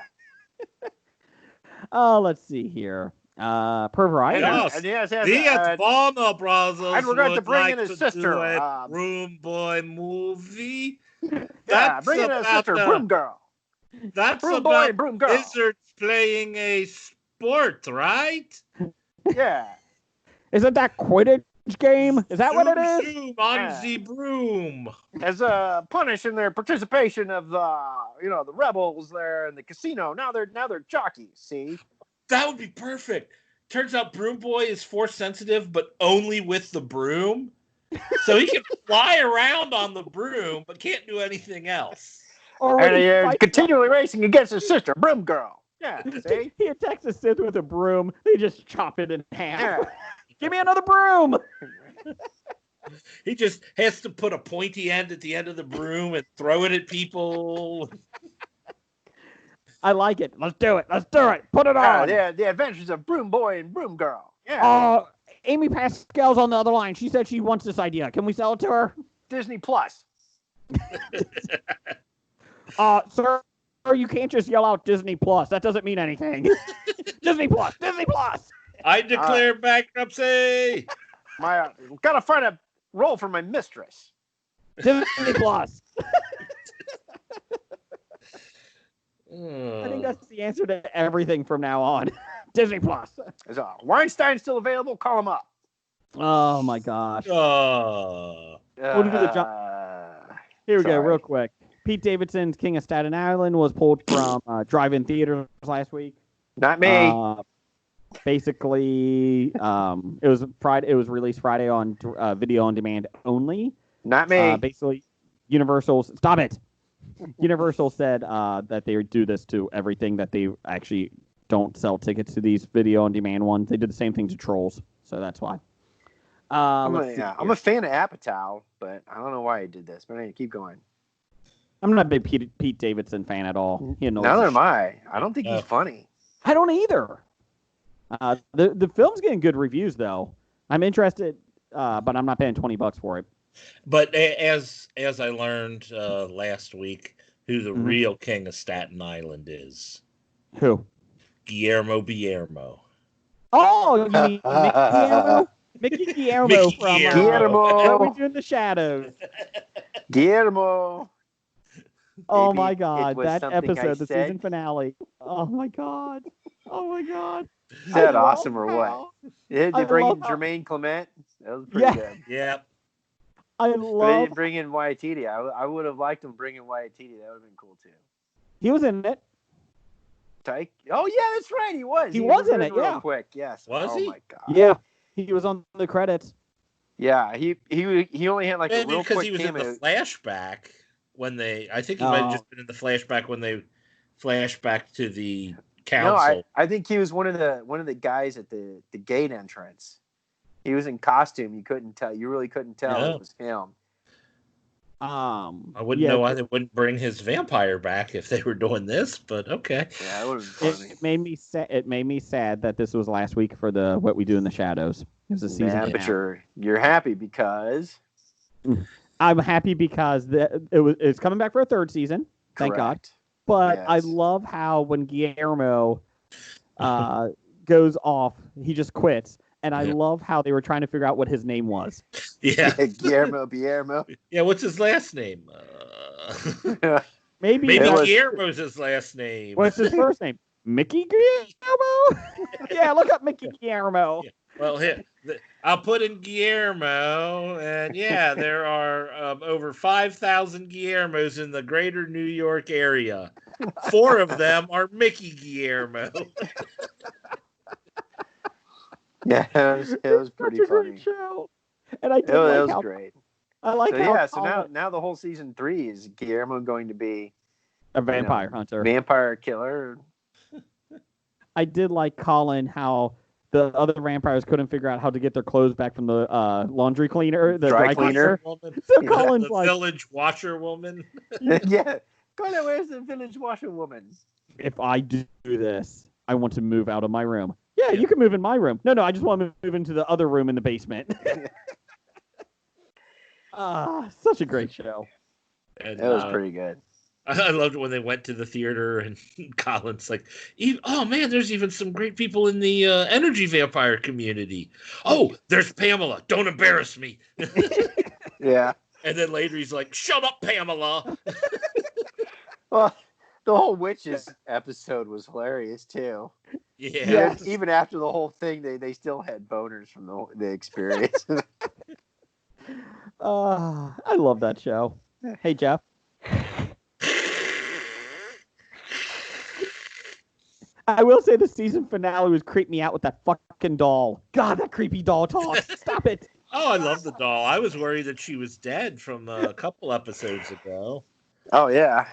Speaker 1: Let's see here. Pervert.
Speaker 3: Yes.
Speaker 2: The Warner Brothers
Speaker 3: and we're going to bring in his sister.
Speaker 2: Broom Boy movie.
Speaker 3: Bring in his sister, Broom Girl.
Speaker 2: That's
Speaker 3: Broom
Speaker 2: about
Speaker 3: Boy and Broom Girl.
Speaker 2: Wizards playing a sport, right?
Speaker 3: Yeah.
Speaker 1: Isn't that Quidditch game? Is that what it is?
Speaker 2: Zoom on the broom.
Speaker 3: As a punish in their participation of the rebels there in the casino. Now they're jockeys. See.
Speaker 2: That would be perfect. Turns out Broom Boy is force sensitive, but only with the broom. So he can fly around on the broom, but can't do anything else.
Speaker 3: And continually racing against his sister, Broom Girl. Yeah, see?
Speaker 1: He attacks a Sith with a broom. They just chop it in half. Yeah. Give me another broom.
Speaker 2: He just has to put a pointy end at the end of the broom and throw it at people.
Speaker 1: I like it. Let's do it. Put it on.
Speaker 3: The adventures of Broom Boy and Broom Girl. Yeah.
Speaker 1: Amy Pascal's on the other line. She said she wants this idea. Can we sell it to her?
Speaker 3: Disney Plus.
Speaker 1: Sir, you can't just yell out Disney Plus. That doesn't mean anything. Disney Plus.
Speaker 2: I declare bankruptcy.
Speaker 3: Gotta find a role for my mistress.
Speaker 1: Disney Plus. I think that's the answer to everything from now on. Disney Plus.
Speaker 3: Is Weinstein still available? Call him up.
Speaker 1: Oh my gosh.
Speaker 2: We'll
Speaker 1: do the Here we go, real quick. Pete Davidson's King of Staten Island was pulled from drive-in theaters last week.
Speaker 3: Not me.
Speaker 1: Basically, it was Friday. It was released Friday on video on demand only.
Speaker 3: Not me.
Speaker 1: Basically, Universal. Stop it. Universal said that they would do this to everything, that they actually don't sell tickets to these video on demand ones. They did the same thing to Trolls, so that's why.
Speaker 3: I'm a fan of Apatow, but I don't know why he did this. But anyway, keep going.
Speaker 1: I'm not a big Pete Davidson fan at all.
Speaker 3: Neither am I. I don't think he's funny.
Speaker 1: I don't either. The film's getting good reviews though. I'm interested, but I'm not paying $20 for it.
Speaker 2: But as I learned last week, who the real king of Staten Island is.
Speaker 1: Who?
Speaker 2: Guillermo.
Speaker 1: Oh, you mean Mickey Guillermo from
Speaker 3: Guillermo.
Speaker 1: What We Do in the Shadows.
Speaker 3: Guillermo.
Speaker 1: Oh my God, that episode, the season finale. Oh my God.
Speaker 3: Is that awesome or what? Did they bring in Jermaine Clement? That was pretty good.
Speaker 2: Yeah.
Speaker 3: They didn't bring in Waititi. I would have liked them bringing Waititi. That would have been cool too.
Speaker 1: He was in it.
Speaker 3: Tyke? Oh yeah, that's right. He was.
Speaker 1: He was in it.
Speaker 3: Real
Speaker 1: Yeah.
Speaker 3: Quick. Yes.
Speaker 2: Was he?
Speaker 3: Oh my God.
Speaker 1: Yeah. He was on the credits.
Speaker 3: Yeah. He only had like a real quick
Speaker 2: he was
Speaker 3: cameo.
Speaker 2: in the flashback when they. I think he might have just been in the flashback when they flashed back to the council.
Speaker 3: No, I think he was one of the guys at the gate entrance. He was in costume. You couldn't tell. You really couldn't tell it was him.
Speaker 2: I wouldn't know why they wouldn't bring his vampire back if they were doing this, but okay.
Speaker 3: Yeah, it would have been funny.
Speaker 1: It made me sad that this was last week for the What We Do in the Shadows. It was a season.
Speaker 3: Yeah, but you're happy because
Speaker 1: I'm happy because it's coming back for a third season. Thank God. But yes. I love how when Guillermo goes off, he just quits. And I love how they were trying to figure out what his name was.
Speaker 2: Yeah.
Speaker 3: Guillermo.
Speaker 2: Yeah, what's his last name?
Speaker 1: Maybe
Speaker 2: Guillermo's his last name.
Speaker 1: What's his first name? Mickey Guillermo? Yeah, look up Mickey Guillermo.
Speaker 2: Yeah. Well, I'll put in Guillermo, and yeah, there are over 5,000 Guillermos in the greater New York area. 4 of them are Mickey Guillermo.
Speaker 3: Yeah, it was pretty
Speaker 1: such a
Speaker 3: funny.
Speaker 1: great show. And I did
Speaker 3: It
Speaker 1: like
Speaker 3: was
Speaker 1: how
Speaker 3: great.
Speaker 1: I like
Speaker 3: So
Speaker 1: how
Speaker 3: yeah, so
Speaker 1: Colin,
Speaker 3: now the whole season 3 is Guillermo going to be
Speaker 1: a vampire hunter.
Speaker 3: vampire killer.
Speaker 1: I did like Colin how the other vampires couldn't figure out how to get their clothes back from the laundry cleaner, the dry cleaner. So Colin's
Speaker 2: the
Speaker 1: like,
Speaker 2: village washerwoman.
Speaker 3: Yeah. Colin, where's the village washerwoman?
Speaker 1: if I do this, I want to move out of my room. Yeah, you can move in my room. No, I just want to move into the other room in the basement. Such a great show.
Speaker 2: And,
Speaker 3: it was pretty good.
Speaker 2: I loved it when they went to the theater and Colin's like, oh man, there's even some great people in the energy vampire community. Oh, there's Pamela. Don't embarrass me.
Speaker 3: Yeah.
Speaker 2: And then later he's like, shut up, Pamela.
Speaker 3: Well, the whole witches episode was hilarious too.
Speaker 2: Yeah.
Speaker 3: Even after the whole thing, they still had boners from the experience.
Speaker 1: I love that show. Hey, Jeff. I will say the season finale was creeped me out with that fucking doll. God, that creepy doll talks. Stop it.
Speaker 2: Oh, I love the doll. I was worried that she was dead from a couple episodes ago.
Speaker 3: Oh, yeah.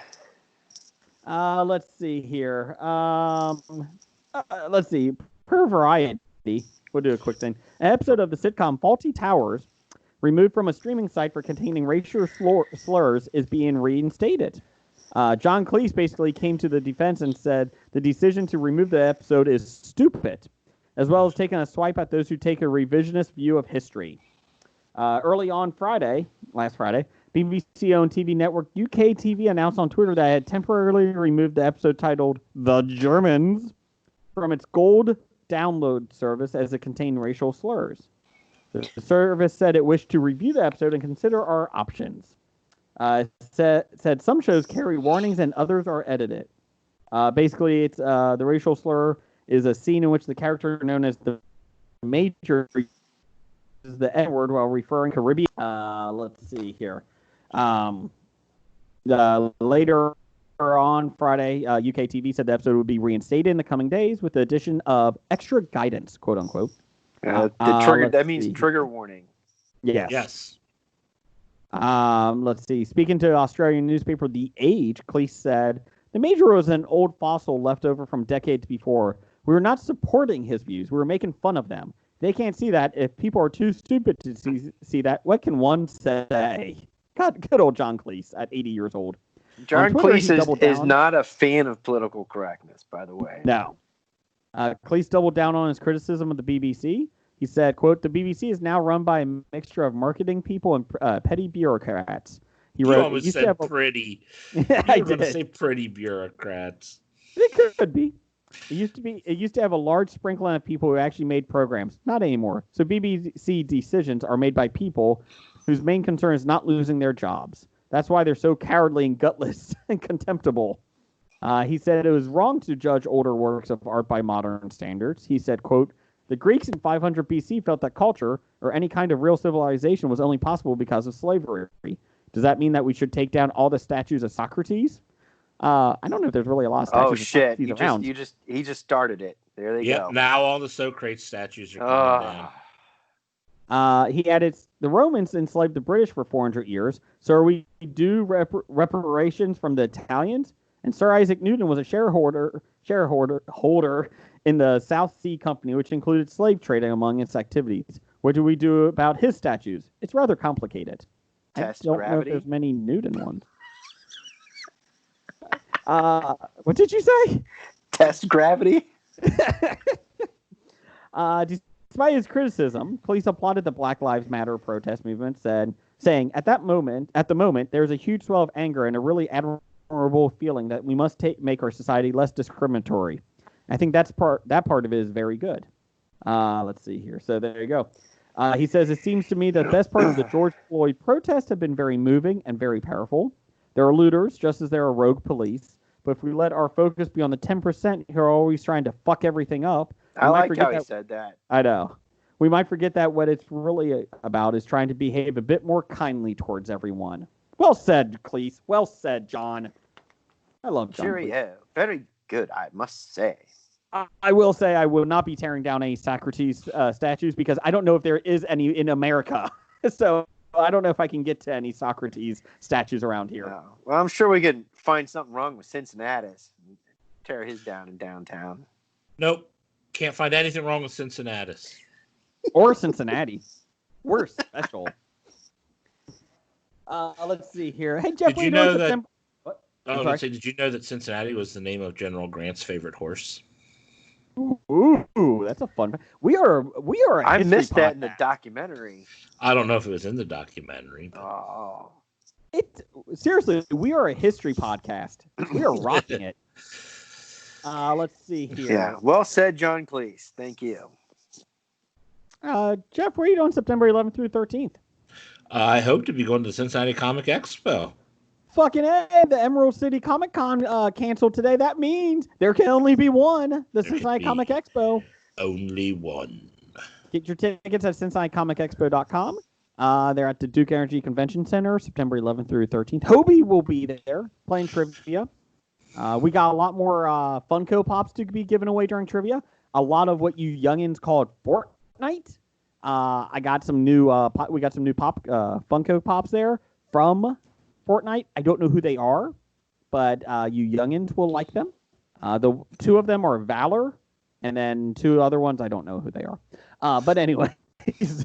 Speaker 1: Let's see here. Let's see. Per Variety, we'll do a quick thing. An episode of the sitcom Faulty Towers, removed from a streaming site for containing racial slurs, is being reinstated. John Cleese basically came to the defense and said the decision to remove the episode is stupid, as well as taking a swipe at those who take a revisionist view of history. Early on last Friday, BBC-owned TV network UK TV announced on Twitter that it had temporarily removed the episode titled The Germans from its gold download service as it contained racial slurs. The service said it wished to review the episode and consider our options. Said some shows carry warnings and others are edited. Basically, it's the racial slur is a scene in which the character known as the Major uses the N word while referring to Caribbean. Let's see here. Later on Friday, UK TV said the episode would be reinstated in the coming days with the addition of extra guidance, quote unquote.
Speaker 3: The trigger that means trigger warning.
Speaker 2: Yes.
Speaker 1: Let's see. Speaking to Australian newspaper The Age, Cleese said, the Major was an old fossil left over from decades before. We were not supporting his views. We were making fun of them. They can't see that. If people are too stupid to see that, what can one say? God, good old John Cleese at 80 years old.
Speaker 3: John Cleese is not a fan of political correctness, by the way.
Speaker 1: No. Cleese doubled down on his criticism of the BBC. He said, quote, the BBC is now run by a mixture of marketing people and petty bureaucrats. He wrote,
Speaker 2: you almost said pretty.
Speaker 1: I
Speaker 2: were going to
Speaker 1: did.
Speaker 2: say pretty bureaucrats.
Speaker 1: It could be. It used to have a large sprinkling of people who actually made programs. Not anymore. So BBC decisions are made by people whose main concern is not losing their jobs. That's why they're so cowardly and gutless and contemptible. He said it was wrong to judge older works of art by modern standards. He said, quote, the Greeks in 500 BC felt that culture, or any kind of real civilization, was only possible because of slavery. Does that mean that we should take down all the statues of Socrates? I don't know if there's really a lot of statues of Socrates around.
Speaker 3: He just started it. There they go.
Speaker 2: Now all the Socrates statues are coming
Speaker 1: down. He added, the Romans enslaved the British for 400 years, so are we due reparations from the Italians? And Sir Isaac Newton was a shareholder in the South Sea Company, which included slave trading among its activities. What do we do about his statues? It's rather complicated.
Speaker 3: Test
Speaker 1: I don't
Speaker 3: gravity.
Speaker 1: know if there's many Newton ones. What did you say?
Speaker 3: Test gravity.
Speaker 1: Despite his criticism, police applauded the Black Lives Matter protest movement, saying, at the moment, there's a huge swell of anger and a really admirable feeling that we must make our society less discriminatory. I think that part of it is very good. Let's see here. So there you go. He says, it seems to me that the best part of the George Floyd protests have been very moving and very powerful. There are looters, just as there are rogue police. But if we let our focus be on the 10% who are always trying to fuck everything up...
Speaker 3: I like how he said that.
Speaker 1: I know. We might forget that what it's really about is trying to behave a bit more kindly towards everyone. Well said, Cleese. Well said, John. I love John.
Speaker 3: Cheerio. Very good, I must say.
Speaker 1: I will say I will not be tearing down any Socrates statues because I don't know if there is any in America. So I don't know if I can get to any Socrates statues around here.
Speaker 3: No. Well, I'm sure we could find something wrong with Cincinnati. Tear his down in downtown.
Speaker 2: Nope. Can't find anything wrong with Cincinnati.
Speaker 1: Or Cincinnati. We're special. Let's see here. Hey, Jeff,
Speaker 2: did you know that?
Speaker 1: What?
Speaker 2: Did you know that Cincinnati was the name of General Grant's favorite horse?
Speaker 1: Ooh, that's a fun. We are.
Speaker 3: I missed that in the documentary.
Speaker 2: I don't know if it was in the documentary. But...
Speaker 3: Oh,
Speaker 1: seriously, we are a history podcast. We are rocking it. Let's see here.
Speaker 3: Yeah, well said, John Cleese. Thank you.
Speaker 1: Jeff, where are you doing September 11th through 13th?
Speaker 2: I hope to be going to the Cincinnati Comic Expo.
Speaker 1: Fucking A, the Emerald City Comic Con canceled today. That means there can only be one. The Cincinnati Comic Expo.
Speaker 2: Only one.
Speaker 1: Get your tickets at CincinnatiComicExpo.com. They're at the Duke Energy Convention Center, September 11th through 13th. Hobie will be there playing trivia. We got a lot more Funko Pops to be given away during trivia. A lot of what you youngins called Fortnite. I got some new. We got some new Funko Pops there from Fortnite. I don't know who they are, but you youngins will like them. The two of them are Valor, and then two other ones I don't know who they are. But anyway,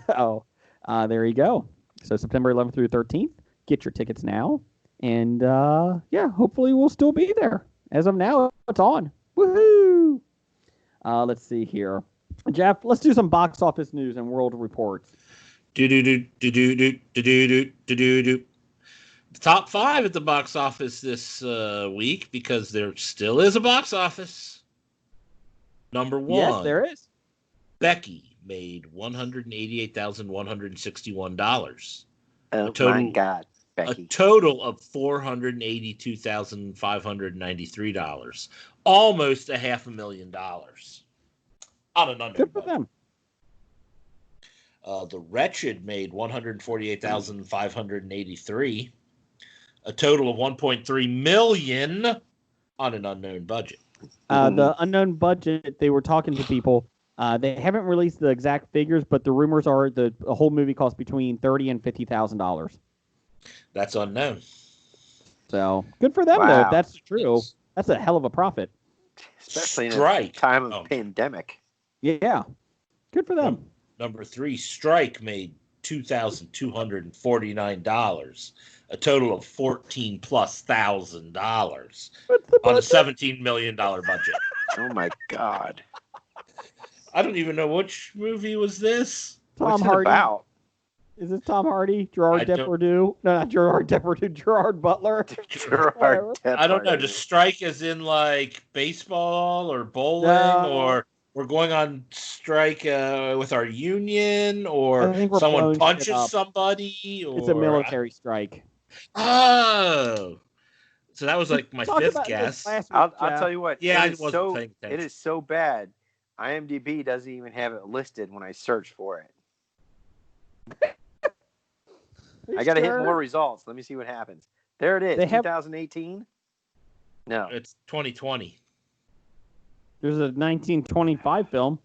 Speaker 1: so there you go. So September 11th through 13th, get your tickets now, and yeah, hopefully we'll still be there. As of now, it's on. Woohoo! Let's see here. Jeff, let's do some box office news and world reports.
Speaker 2: The top 5 at the box office this week, because there still is a box office. Number 1.
Speaker 1: Yes, there is.
Speaker 2: Becky made $188,161.
Speaker 3: Oh, my God, Becky.
Speaker 2: A total of $482,593. Almost $500,000. On an under.
Speaker 1: Good for them.
Speaker 2: The Wretched made $148,583. A total of $1.3 million on an unknown budget.
Speaker 1: The unknown budget, they were talking to people. They haven't released the exact figures, but the rumors are the whole movie cost between $30,000 and $50,000.
Speaker 2: That's unknown.
Speaker 1: So good for them, though. If that's true. That's a hell of a profit.
Speaker 3: Especially in a time of pandemic.
Speaker 1: Yeah. Good for them.
Speaker 2: Number 3, Strike made $2,249. A total of $14,000+ on a $17 million budget.
Speaker 3: Oh my God!
Speaker 2: I don't even know which movie was this.
Speaker 1: What's
Speaker 3: it about?
Speaker 1: Is this Tom Hardy? Gerard Depardieu? No, not Gerard Depardieu. Gerard Butler.
Speaker 3: Gerard Depardieu.
Speaker 2: I don't know. Does strike as in like baseball or bowling or we're going on strike with our union or someone punches somebody? Or...
Speaker 1: It's a military strike.
Speaker 2: Oh. So that was like my 5th guess.
Speaker 3: I'll tell you what.
Speaker 2: Yeah, it
Speaker 3: is so bad. IMDb doesn't even have it listed when I search for it. I got to hit more results. Let me see what happens. There it is. 2018? No.
Speaker 2: It's 2020.
Speaker 1: There's a 1925 film.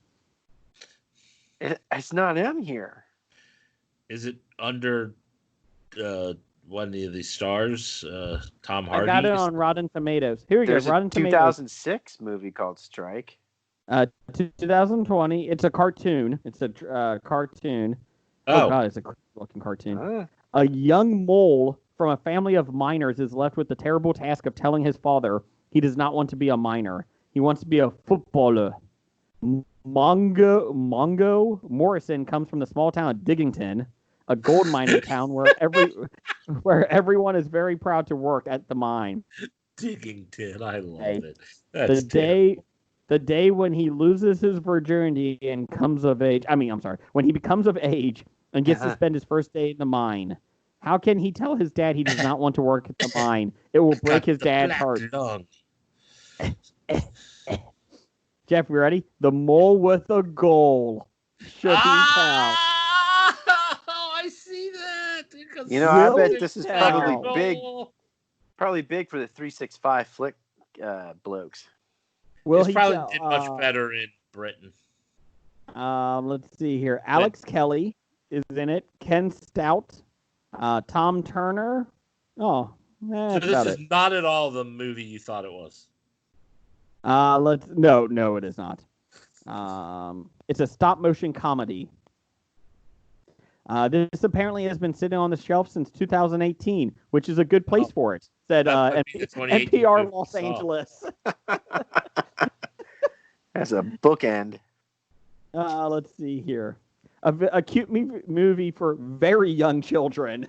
Speaker 3: It's not in here.
Speaker 2: Is it under one of these stars? Tom Hardy?
Speaker 1: I got it on Rotten Tomatoes. Here we go. Rotten
Speaker 3: Tomatoes. 2006 movie called Strike.
Speaker 1: 2020. It's a cartoon. It's a cartoon. Oh God, it's a looking cartoon. A young mole from a family of miners is left with the terrible task of telling his father he does not want to be a miner. He wants to be a footballer. Mongo Morrison comes from the small town of Diggington, a gold mining town where everyone is very proud to work at the mine.
Speaker 2: Diggington, I love it.
Speaker 1: That's the day when he loses his virginity and comes of age. When he becomes of age and gets to spend his first day in the mine. How can he tell his dad he does not want to work at the mine? It will break his dad's heart. Jeff, you ready? The Mole with a Goal. Should he tell?
Speaker 2: I see that.
Speaker 3: I bet
Speaker 1: Will
Speaker 3: this is
Speaker 1: he
Speaker 3: probably
Speaker 1: tell?
Speaker 3: big. Probably big for the 365 flick blokes.
Speaker 1: Will
Speaker 2: It's
Speaker 1: he
Speaker 2: probably
Speaker 1: tell?
Speaker 2: did much better in Britain.
Speaker 1: Let's see here. Alex Kelly is in it. Ken Stout, Tom Turner. Oh,
Speaker 2: So this is not at all the movie you thought it was.
Speaker 1: No, it is not. It's a stop motion comedy. This apparently has been sitting on the shelf since 2018, which is a good place for it. Said NPR Los Angeles.
Speaker 3: That's a bookend.
Speaker 1: Let's see here. A cute movie for very young children.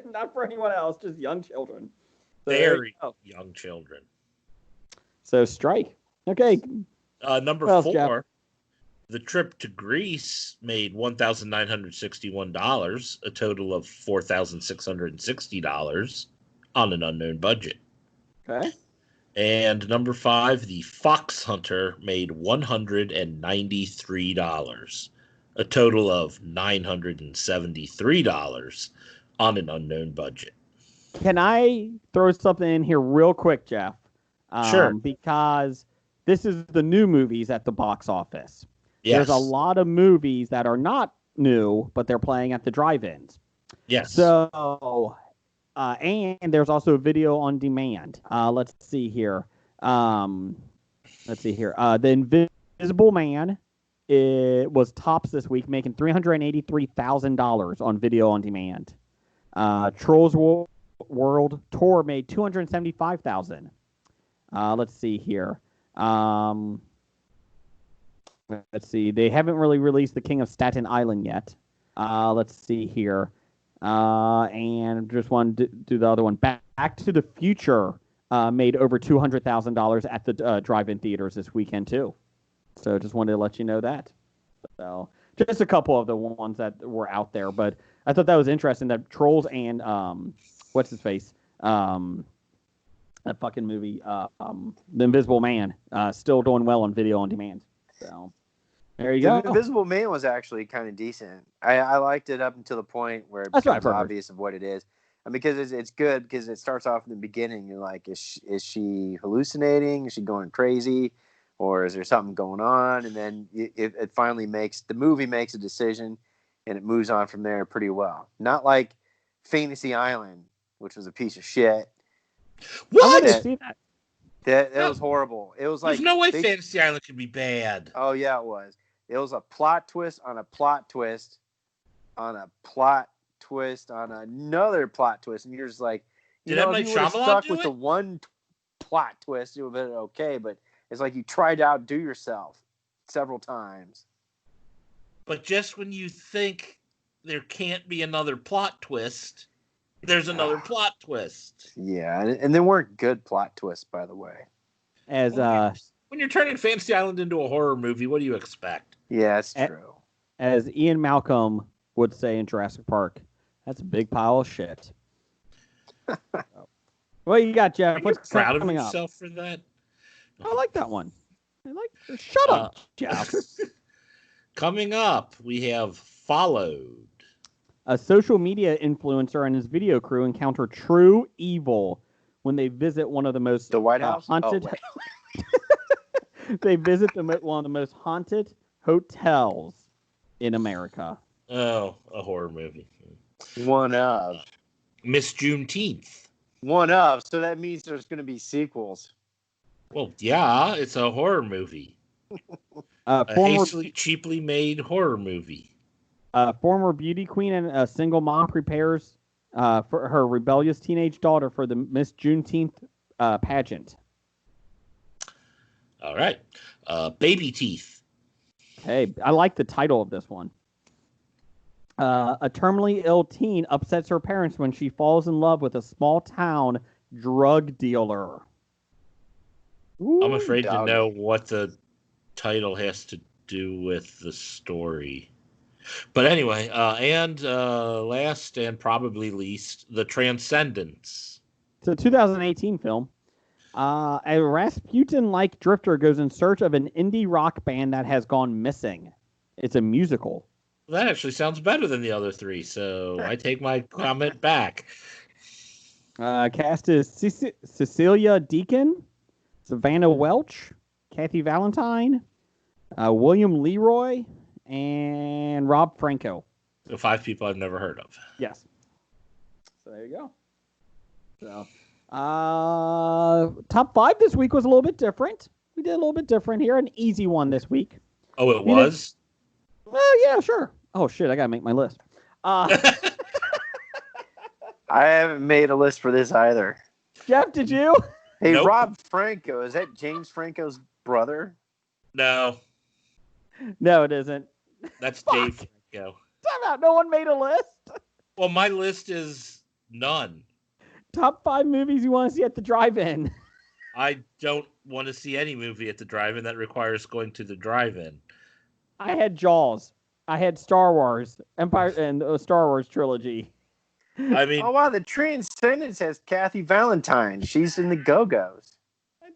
Speaker 1: Not for anyone else, just young children. So
Speaker 2: very young children.
Speaker 1: So strike. Okay.
Speaker 2: Number 4, Jeff? The Trip to Greece made $1,961, a total of $4,660 on an unknown budget.
Speaker 1: Okay.
Speaker 2: And number 5, The Fox Hunter made $193, a total of $973 on an unknown budget.
Speaker 1: Can I throw something in here real quick, Jeff?
Speaker 2: Sure.
Speaker 1: Because this is the new movies at the box office.
Speaker 2: Yes.
Speaker 1: There's a lot of movies that are not new, but they're playing at the drive-ins.
Speaker 2: Yes.
Speaker 1: So, and there's also video on demand. Let's see here. The Invisible Man, it was tops this week, making $383,000 on video on demand. Trolls World Tour made $275,000. Let's see here. Let's see. They haven't really released The King of Staten Island yet. Let's see here. And just want to do the other one. Back to the Future made over $200,000 at the drive-in theaters this weekend too. So just wanted to let you know that. So just a couple of the ones that were out there, but I thought that was interesting that Trolls and what's his face, that fucking movie, The Invisible Man, still doing well on video on demand. So there you go.
Speaker 3: The Invisible Man was actually kind of decent. I liked it up until the point where it becomes obvious of what it is. And because it's good because it starts off in the beginning. You're like, is she hallucinating? Is she going crazy? Or is there something going on? And then it finally the movie makes a decision and it moves on from there pretty well. Not like Fantasy Island, which was a piece of shit.
Speaker 2: What?
Speaker 1: I didn't see that.
Speaker 3: That was horrible. It was like
Speaker 2: there's no way Fantasy Island could be bad.
Speaker 3: Oh yeah, it was. It was a plot twist on a plot twist on a plot twist on another plot twist, and you're just like, if you would have stuck with the one plot twist, it would have been okay. But it's like you tried to outdo yourself several times.
Speaker 2: But just when you think there can't be another plot twist, there's another plot twist.
Speaker 3: Yeah, and they weren't good plot twists, by the way.
Speaker 1: As
Speaker 2: when you're turning Fantasy Island into a horror movie, what do you expect?
Speaker 3: Yeah, it's true.
Speaker 1: As Ian Malcolm would say in Jurassic Park, that's a big pile of shit. What you got, Jeff?
Speaker 2: What's proud of yourself for that?
Speaker 1: I like that one. Shut up, Jeff.
Speaker 2: Coming up, we have Followed.
Speaker 1: A social media influencer and his video crew encounter true evil when they visit one of the most
Speaker 3: White House
Speaker 1: haunted. They visit one of the most haunted hotels in America.
Speaker 2: Oh, a horror movie.
Speaker 3: One of
Speaker 2: Miss Juneteenth.
Speaker 3: One of. So that means there's going to be sequels.
Speaker 2: Well, yeah, it's a horror movie. Cheaply made horror movie.
Speaker 1: Former beauty queen and a single mom prepares for her rebellious teenage daughter for the Miss Juneteenth pageant.
Speaker 2: All right. Baby Teeth.
Speaker 1: Hey, I like the title of this one. A terminally ill teen upsets her parents when she falls in love with a small-town drug dealer.
Speaker 2: Ooh, I'm afraid to know what the title has to do with the story. But anyway, and last and probably least, The Transcendence.
Speaker 1: It's a 2018 film. A Rasputin-like drifter goes in search of an indie rock band that has gone missing. It's a musical.
Speaker 2: That actually sounds better than the other three, so I take my comment back.
Speaker 1: Cast is Cecilia Deacon, Savannah Welch, Kathy Valentine, William Leroy, and Rob Franco.
Speaker 2: So 5 people I've never heard of.
Speaker 1: Yes. So there you go. So, top 5 this week was a little bit different. We did a little bit different here. An easy one this week.
Speaker 2: Oh, it was?
Speaker 1: Well, yeah, sure. Oh, shit, I got to make my list.
Speaker 3: I haven't made a list for this either.
Speaker 1: Jeff, did you?
Speaker 3: Hey,
Speaker 2: Nope.
Speaker 3: Rob Franco, is that James Franco's brother?
Speaker 2: No,
Speaker 1: No, it isn't.
Speaker 2: that's
Speaker 1: Fuck.
Speaker 2: Dave Franco.
Speaker 1: Time out. No one made a list.
Speaker 2: Well, my list is none.
Speaker 1: Top 5 movies you want to see at the drive-in.
Speaker 2: I don't want to see any movie at the drive-in that requires going to the drive-in.
Speaker 1: I had Jaws. I had Star Wars, Empire, and the Star Wars trilogy.
Speaker 2: I mean,
Speaker 3: Oh, wow, the Transcendence has Kathy Valentine. She's in the Go-Go's.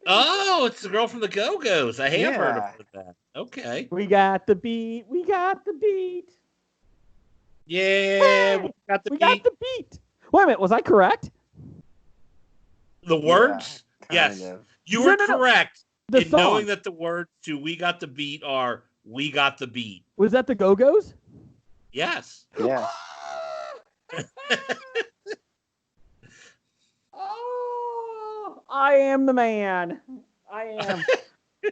Speaker 2: oh, it's the girl from the Go-Go's. I have heard
Speaker 3: Yeah.
Speaker 2: of that. Okay.
Speaker 1: We got the beat. We got the beat.
Speaker 2: Yeah, we got the
Speaker 1: We
Speaker 2: beat.
Speaker 1: got the beat. Wait a minute. Was I correct?
Speaker 2: The words?
Speaker 3: Kind
Speaker 2: Yes.
Speaker 3: of.
Speaker 2: You
Speaker 1: No,
Speaker 2: were
Speaker 1: no, no.
Speaker 2: correct
Speaker 1: The
Speaker 2: in
Speaker 1: song.
Speaker 2: knowing that the words to We Got the Beat are We Got the Beat.
Speaker 1: Was that the Go-Go's?
Speaker 2: Yes.
Speaker 3: Yeah.
Speaker 1: Oh, I am the man. I am.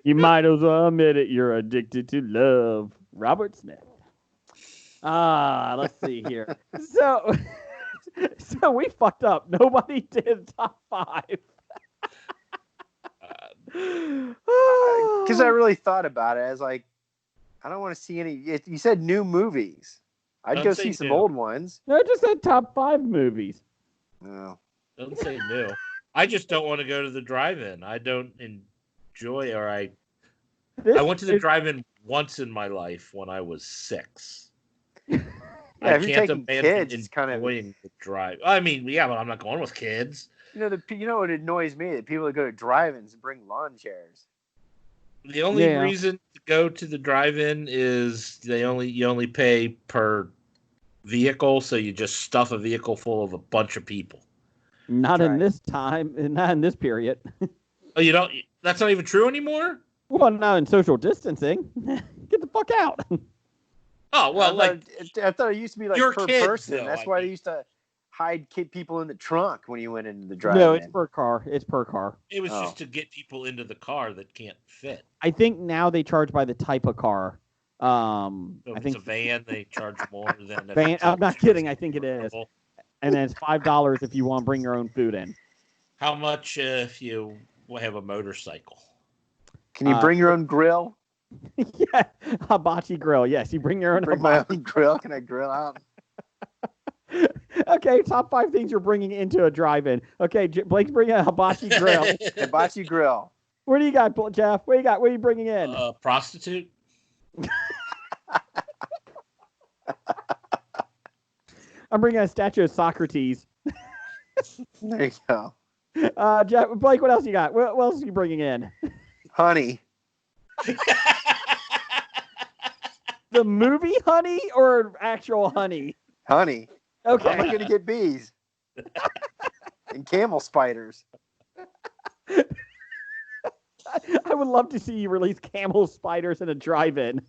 Speaker 1: You might as well admit it. You're addicted to love. Robert Smith. Let's see here. So we fucked up. Nobody did top 5.
Speaker 3: Because I really thought about it. I was like, I don't want to see any. You said new movies. I'd
Speaker 2: Don't
Speaker 3: go
Speaker 2: say
Speaker 3: see some
Speaker 2: new.
Speaker 3: old ones.
Speaker 1: No, I just said top 5 movies.
Speaker 3: No.
Speaker 2: Doesn't say new. I just don't want to go to the drive-in. I don't enjoy, or I went to the drive-in once in my life when I was 6.
Speaker 3: Yeah,
Speaker 2: I
Speaker 3: if you're
Speaker 2: can't
Speaker 3: taking
Speaker 2: imagine
Speaker 3: kids, it's kind of.
Speaker 2: enjoying the drive. I mean, yeah, but I'm not going with kids.
Speaker 3: You know what annoys me? That people that go to drive-ins bring lawn chairs.
Speaker 2: The only
Speaker 1: Yeah.
Speaker 2: reason to go to the drive-in is you only pay per vehicle, so you just stuff a vehicle full of a bunch of people.
Speaker 1: Not
Speaker 3: That's
Speaker 1: in
Speaker 3: right.
Speaker 1: this time, not in this period.
Speaker 2: Oh, you don't? That's not even true anymore?
Speaker 1: Well, not in social distancing. Get the fuck out.
Speaker 2: Oh, well,
Speaker 3: I thought it used to be like
Speaker 2: your
Speaker 3: per
Speaker 2: kids,
Speaker 3: person.
Speaker 2: though,
Speaker 3: That's
Speaker 2: I
Speaker 3: why
Speaker 2: mean.
Speaker 3: they used to hide people in the trunk when you went into the drive-in.
Speaker 1: No, it's per car. It's per car.
Speaker 2: it was
Speaker 3: Oh.
Speaker 2: just to get people into the car that can't fit.
Speaker 1: I think now they charge by the type of car.
Speaker 2: So
Speaker 1: I
Speaker 2: if
Speaker 1: think
Speaker 2: it's a van, they charge more than if
Speaker 1: van.
Speaker 2: it's
Speaker 1: I'm not
Speaker 2: a
Speaker 1: kidding. I think it is.
Speaker 2: convertible.
Speaker 1: And then it's $5 if you want to bring your own food in.
Speaker 2: How much if you have a motorcycle?
Speaker 3: Can you bring your own grill?
Speaker 1: Yeah, hibachi grill. Yes, you bring your own
Speaker 3: Bring my
Speaker 1: hibachi.
Speaker 3: own grill. Can I grill out?
Speaker 1: Okay, top 5 things you're bringing into a drive-in. Okay, Blake's bringing a hibachi grill.
Speaker 3: Hibachi grill.
Speaker 1: What do you got, Jeff? What do you got? What are you bringing in?
Speaker 2: Prostitute?
Speaker 1: I'm bringing a statue of Socrates.
Speaker 3: There you go.
Speaker 1: Jeff, Blake, what else you got? What else are you bringing in?
Speaker 3: Honey.
Speaker 1: The movie Honey or actual honey?
Speaker 3: Honey. How am I
Speaker 1: Okay.
Speaker 3: going to get bees? And camel spiders.
Speaker 1: I would love to see you release camel spiders in a drive-in.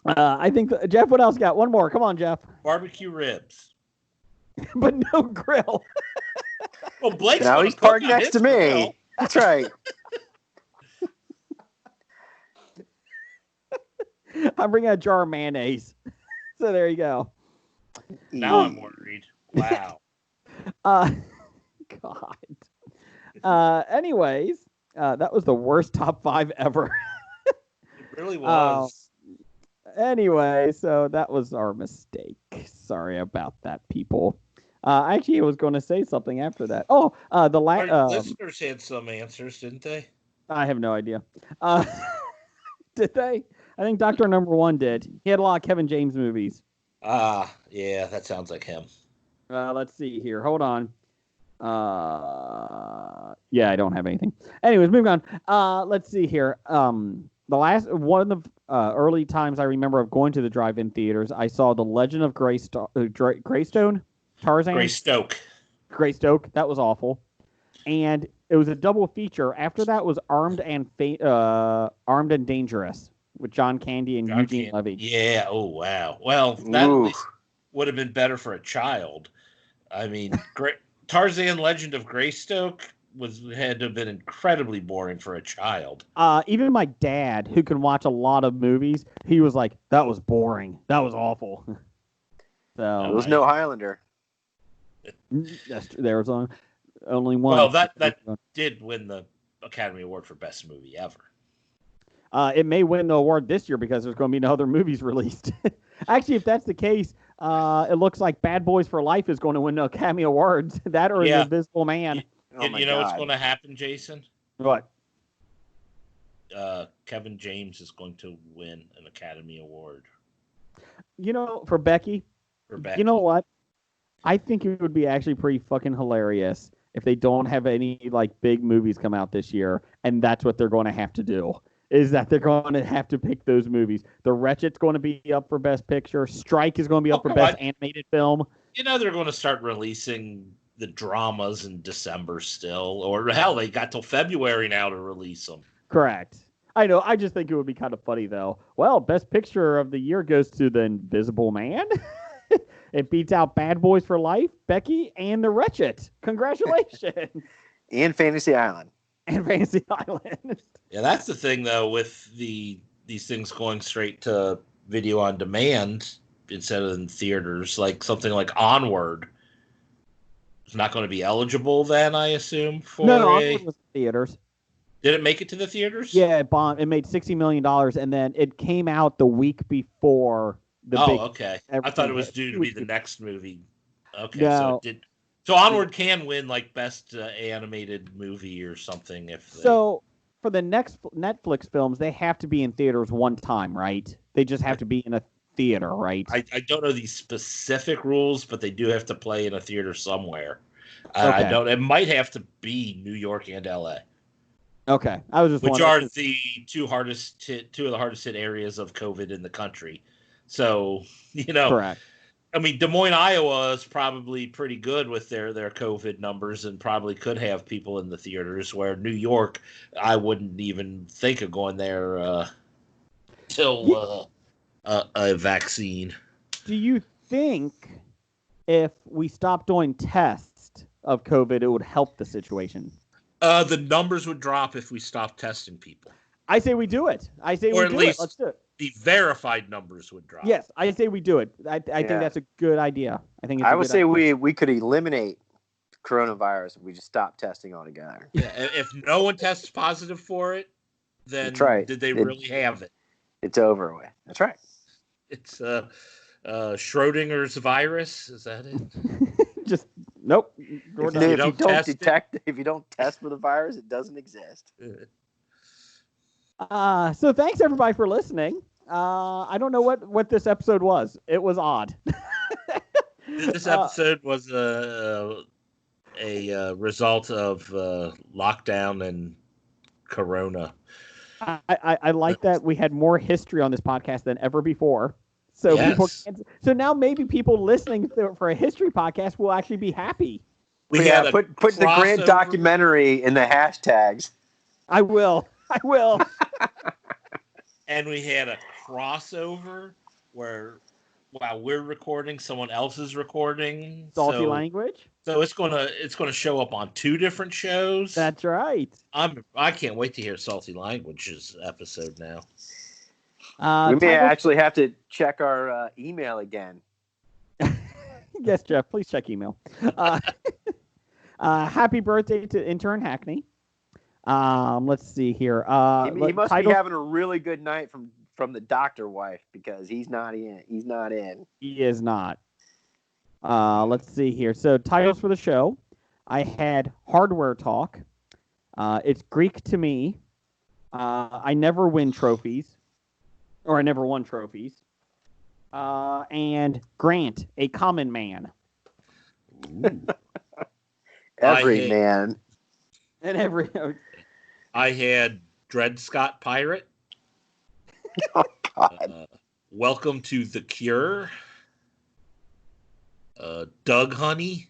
Speaker 1: I think, Jeff, what else you got? One more. Come on, Jeff.
Speaker 2: Barbecue ribs.
Speaker 1: But no grill.
Speaker 2: Well, Blake's
Speaker 3: Now
Speaker 2: gonna
Speaker 3: he's
Speaker 2: cook
Speaker 3: parked
Speaker 2: on
Speaker 3: next
Speaker 2: his
Speaker 3: to me.
Speaker 2: grill.
Speaker 3: That's right.
Speaker 1: I'm bringing a jar of mayonnaise. So there you go.
Speaker 2: Now I'm worried. Wow.
Speaker 1: God. Anyways, that was the worst top 5 ever.
Speaker 2: It really was.
Speaker 1: Anyway, so that was our mistake. Sorry about that, people. Actually, I was going to say something after that. Oh,
Speaker 2: Our listeners had some answers, didn't they?
Speaker 1: I have no idea. Did they? I think Dr. Number 1 did. He had a lot of Kevin James movies.
Speaker 2: Yeah, that sounds like him.
Speaker 1: Let's see here. Hold on. Yeah, I don't have anything. Anyways, moving on. Let's see here. the last one of the early times I remember of going to the drive-in theaters, I saw The Legend of Greystone, Tarzan. Greystoke. That was awful, and it was a double feature. After that was Armed and Dangerous with John Candy and Eugene Levy.
Speaker 2: Yeah. Oh wow. Well, that at least would have been better for a child. I mean, Tarzan Legend of Greystoke had to have been incredibly boring for a child.
Speaker 1: Even my dad, who can watch a lot of movies, he was like, "That was boring. That was awful." So
Speaker 3: there was no Highlander.
Speaker 1: There was only one.
Speaker 2: Well, that did win the Academy Award for Best Movie Ever.
Speaker 1: It may win the award this year because there's going to be no other movies released. Actually, if that's the case, it looks like Bad Boys for Life is going to win the Academy Awards. That or The Invisible Man.
Speaker 2: You know what's going to happen, Jason?
Speaker 1: What?
Speaker 2: Kevin James is going to win an Academy Award.
Speaker 1: For Becky. You know what? I think it would be actually pretty fucking hilarious if they don't have any big movies come out this year, and that's what they're going to have to do. Is that they're going to have to pick those movies. The Wretched's going to be up for Best Picture. Strike is going to be up for Best Animated Film.
Speaker 2: They're going to start releasing the dramas in December still, or hell, they got till February now to release them.
Speaker 1: Correct. I know. I just think it would be kind of funny though. Well, Best Picture of the year goes to The Invisible Man. It beats out Bad Boys for Life, Becky, and The Wretched. Congratulations.
Speaker 3: And Fantasy Island.
Speaker 2: Yeah, that's the thing though with these things going straight to video on demand instead of in theaters, like something like Onward. It's not going to be eligible then, I assume.
Speaker 1: Onward was in theaters.
Speaker 2: Did it make it to the theaters?
Speaker 1: Yeah, it bombed. It made $60 million, and then it came out the week before the big.
Speaker 2: Okay. I thought it was due to be the next movie. Okay,
Speaker 1: no.
Speaker 2: So it did. So Onward can win Best Animated Movie or something
Speaker 1: So for the next Netflix films, they have to be in theaters one time, right? They just have to be in a theater, right?
Speaker 2: I don't know these specific rules, but they do have to play in a theater somewhere.
Speaker 1: Okay.
Speaker 2: I don't. It might have to be New York and LA.
Speaker 1: Okay, I was just
Speaker 2: which are the two of the hardest hit areas of COVID in the country. So
Speaker 1: correct.
Speaker 2: I mean, Des Moines, Iowa is probably pretty good with their COVID numbers and probably could have people in the theaters, where New York, I wouldn't even think of going there till a vaccine.
Speaker 1: Do you think if we stopped doing tests of COVID, it would help the situation?
Speaker 2: The numbers would drop if we stopped testing people.
Speaker 1: I say we do it. Let's do it.
Speaker 2: The verified numbers would drop.
Speaker 1: Yes, I say we do it. I think that's a good idea.
Speaker 3: I would say we could eliminate coronavirus if we just stop testing altogether.
Speaker 2: Yeah, if no one tests positive for it, then did they really have it?
Speaker 3: It's over with. That's right.
Speaker 2: It's Schrodinger's virus. Is that it?
Speaker 1: Just nope.
Speaker 3: If you don't test for the virus, it doesn't exist.
Speaker 1: So thanks everybody for listening. I don't know what this episode was. It was odd.
Speaker 2: This episode was a result of lockdown and Corona.
Speaker 1: I like that we had more history on this podcast than ever before. So so now maybe people listening for a history podcast will actually be happy.
Speaker 3: Put the Grant documentary in the hashtags.
Speaker 1: I will.
Speaker 2: And we had a crossover where while we're recording, someone else is recording.
Speaker 1: Salty language.
Speaker 2: So it's gonna show up on two different shows.
Speaker 1: That's right.
Speaker 2: I can't wait to hear Salty Language's episode now.
Speaker 3: We may actually have to check our email again.
Speaker 1: Yes, Jeff. Please check email. Happy birthday to intern Hackney. Let's see here.
Speaker 3: He must be having a really good night from the doctor wife because he's not in.
Speaker 1: He is not. Let's see here. So titles for the show. I had Hardware Talk. It's Greek to me. I never win trophies. Or I never won trophies. And Grant, a common man.
Speaker 3: Every man.
Speaker 1: And every...
Speaker 2: I had Dred Scott Pirate.
Speaker 3: Oh God.
Speaker 2: Welcome to The Cure. Doug Honey.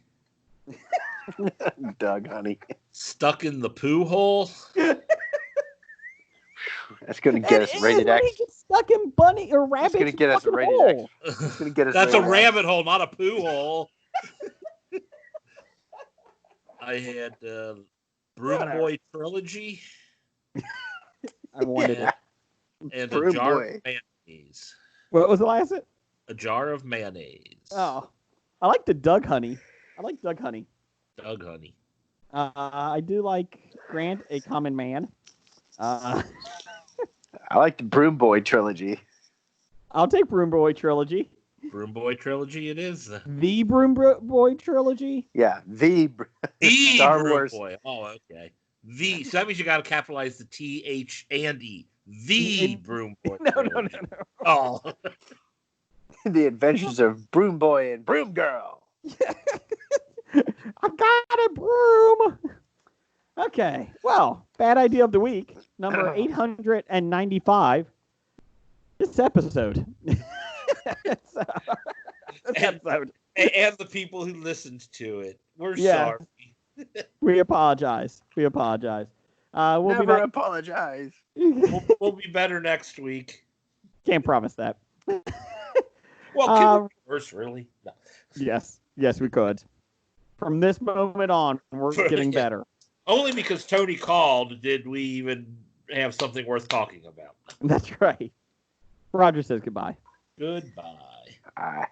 Speaker 3: Doug Honey.
Speaker 2: Stuck in the Poo Hole.
Speaker 3: That's going to get us rated X.
Speaker 1: He gets stuck in bunny or rabbit.
Speaker 3: It's going to get us rated X. It's going to get us.
Speaker 2: That's a
Speaker 3: rated
Speaker 2: rabbit
Speaker 3: X.
Speaker 2: hole, not a poo hole. I had Broom Boy Trilogy.
Speaker 1: I wanted it.
Speaker 2: And
Speaker 3: Broom
Speaker 2: a jar
Speaker 3: Boy.
Speaker 2: of mayonnaise.
Speaker 1: What was the last one?
Speaker 2: A jar of mayonnaise.
Speaker 1: Oh, I like the Doug Honey. I like Doug Honey.
Speaker 2: Doug Honey.
Speaker 1: I do like Grant, a Common Man.
Speaker 3: I like the Broom Boy Trilogy.
Speaker 1: I'll take Broom Boy Trilogy.
Speaker 2: Broom Boy Trilogy it is.
Speaker 1: The Broom Boy Trilogy?
Speaker 3: Yeah, the Star
Speaker 2: Broom
Speaker 3: Wars.
Speaker 2: Boy. Oh, okay. So that means you got to capitalize the T, H, and E. The Broom Boy.
Speaker 1: No.
Speaker 2: Oh.
Speaker 3: The Adventures of Broom Boy and Broom Girl.
Speaker 1: I got a broom. Okay. Well, bad idea of the week. Number 895. This episode. This episode.
Speaker 2: And the people who listened to it. We're sorry.
Speaker 1: We apologize. We'll
Speaker 3: Never
Speaker 1: be back.
Speaker 3: apologize.
Speaker 2: We'll be better next week.
Speaker 1: Can't promise that.
Speaker 2: Well, can we be worse, really? No.
Speaker 1: Yes, we could. From this moment on, we're getting better.
Speaker 2: Only because Tony called did we even have something worth talking about.
Speaker 1: That's right. Roger says goodbye.
Speaker 2: Goodbye.
Speaker 3: Bye.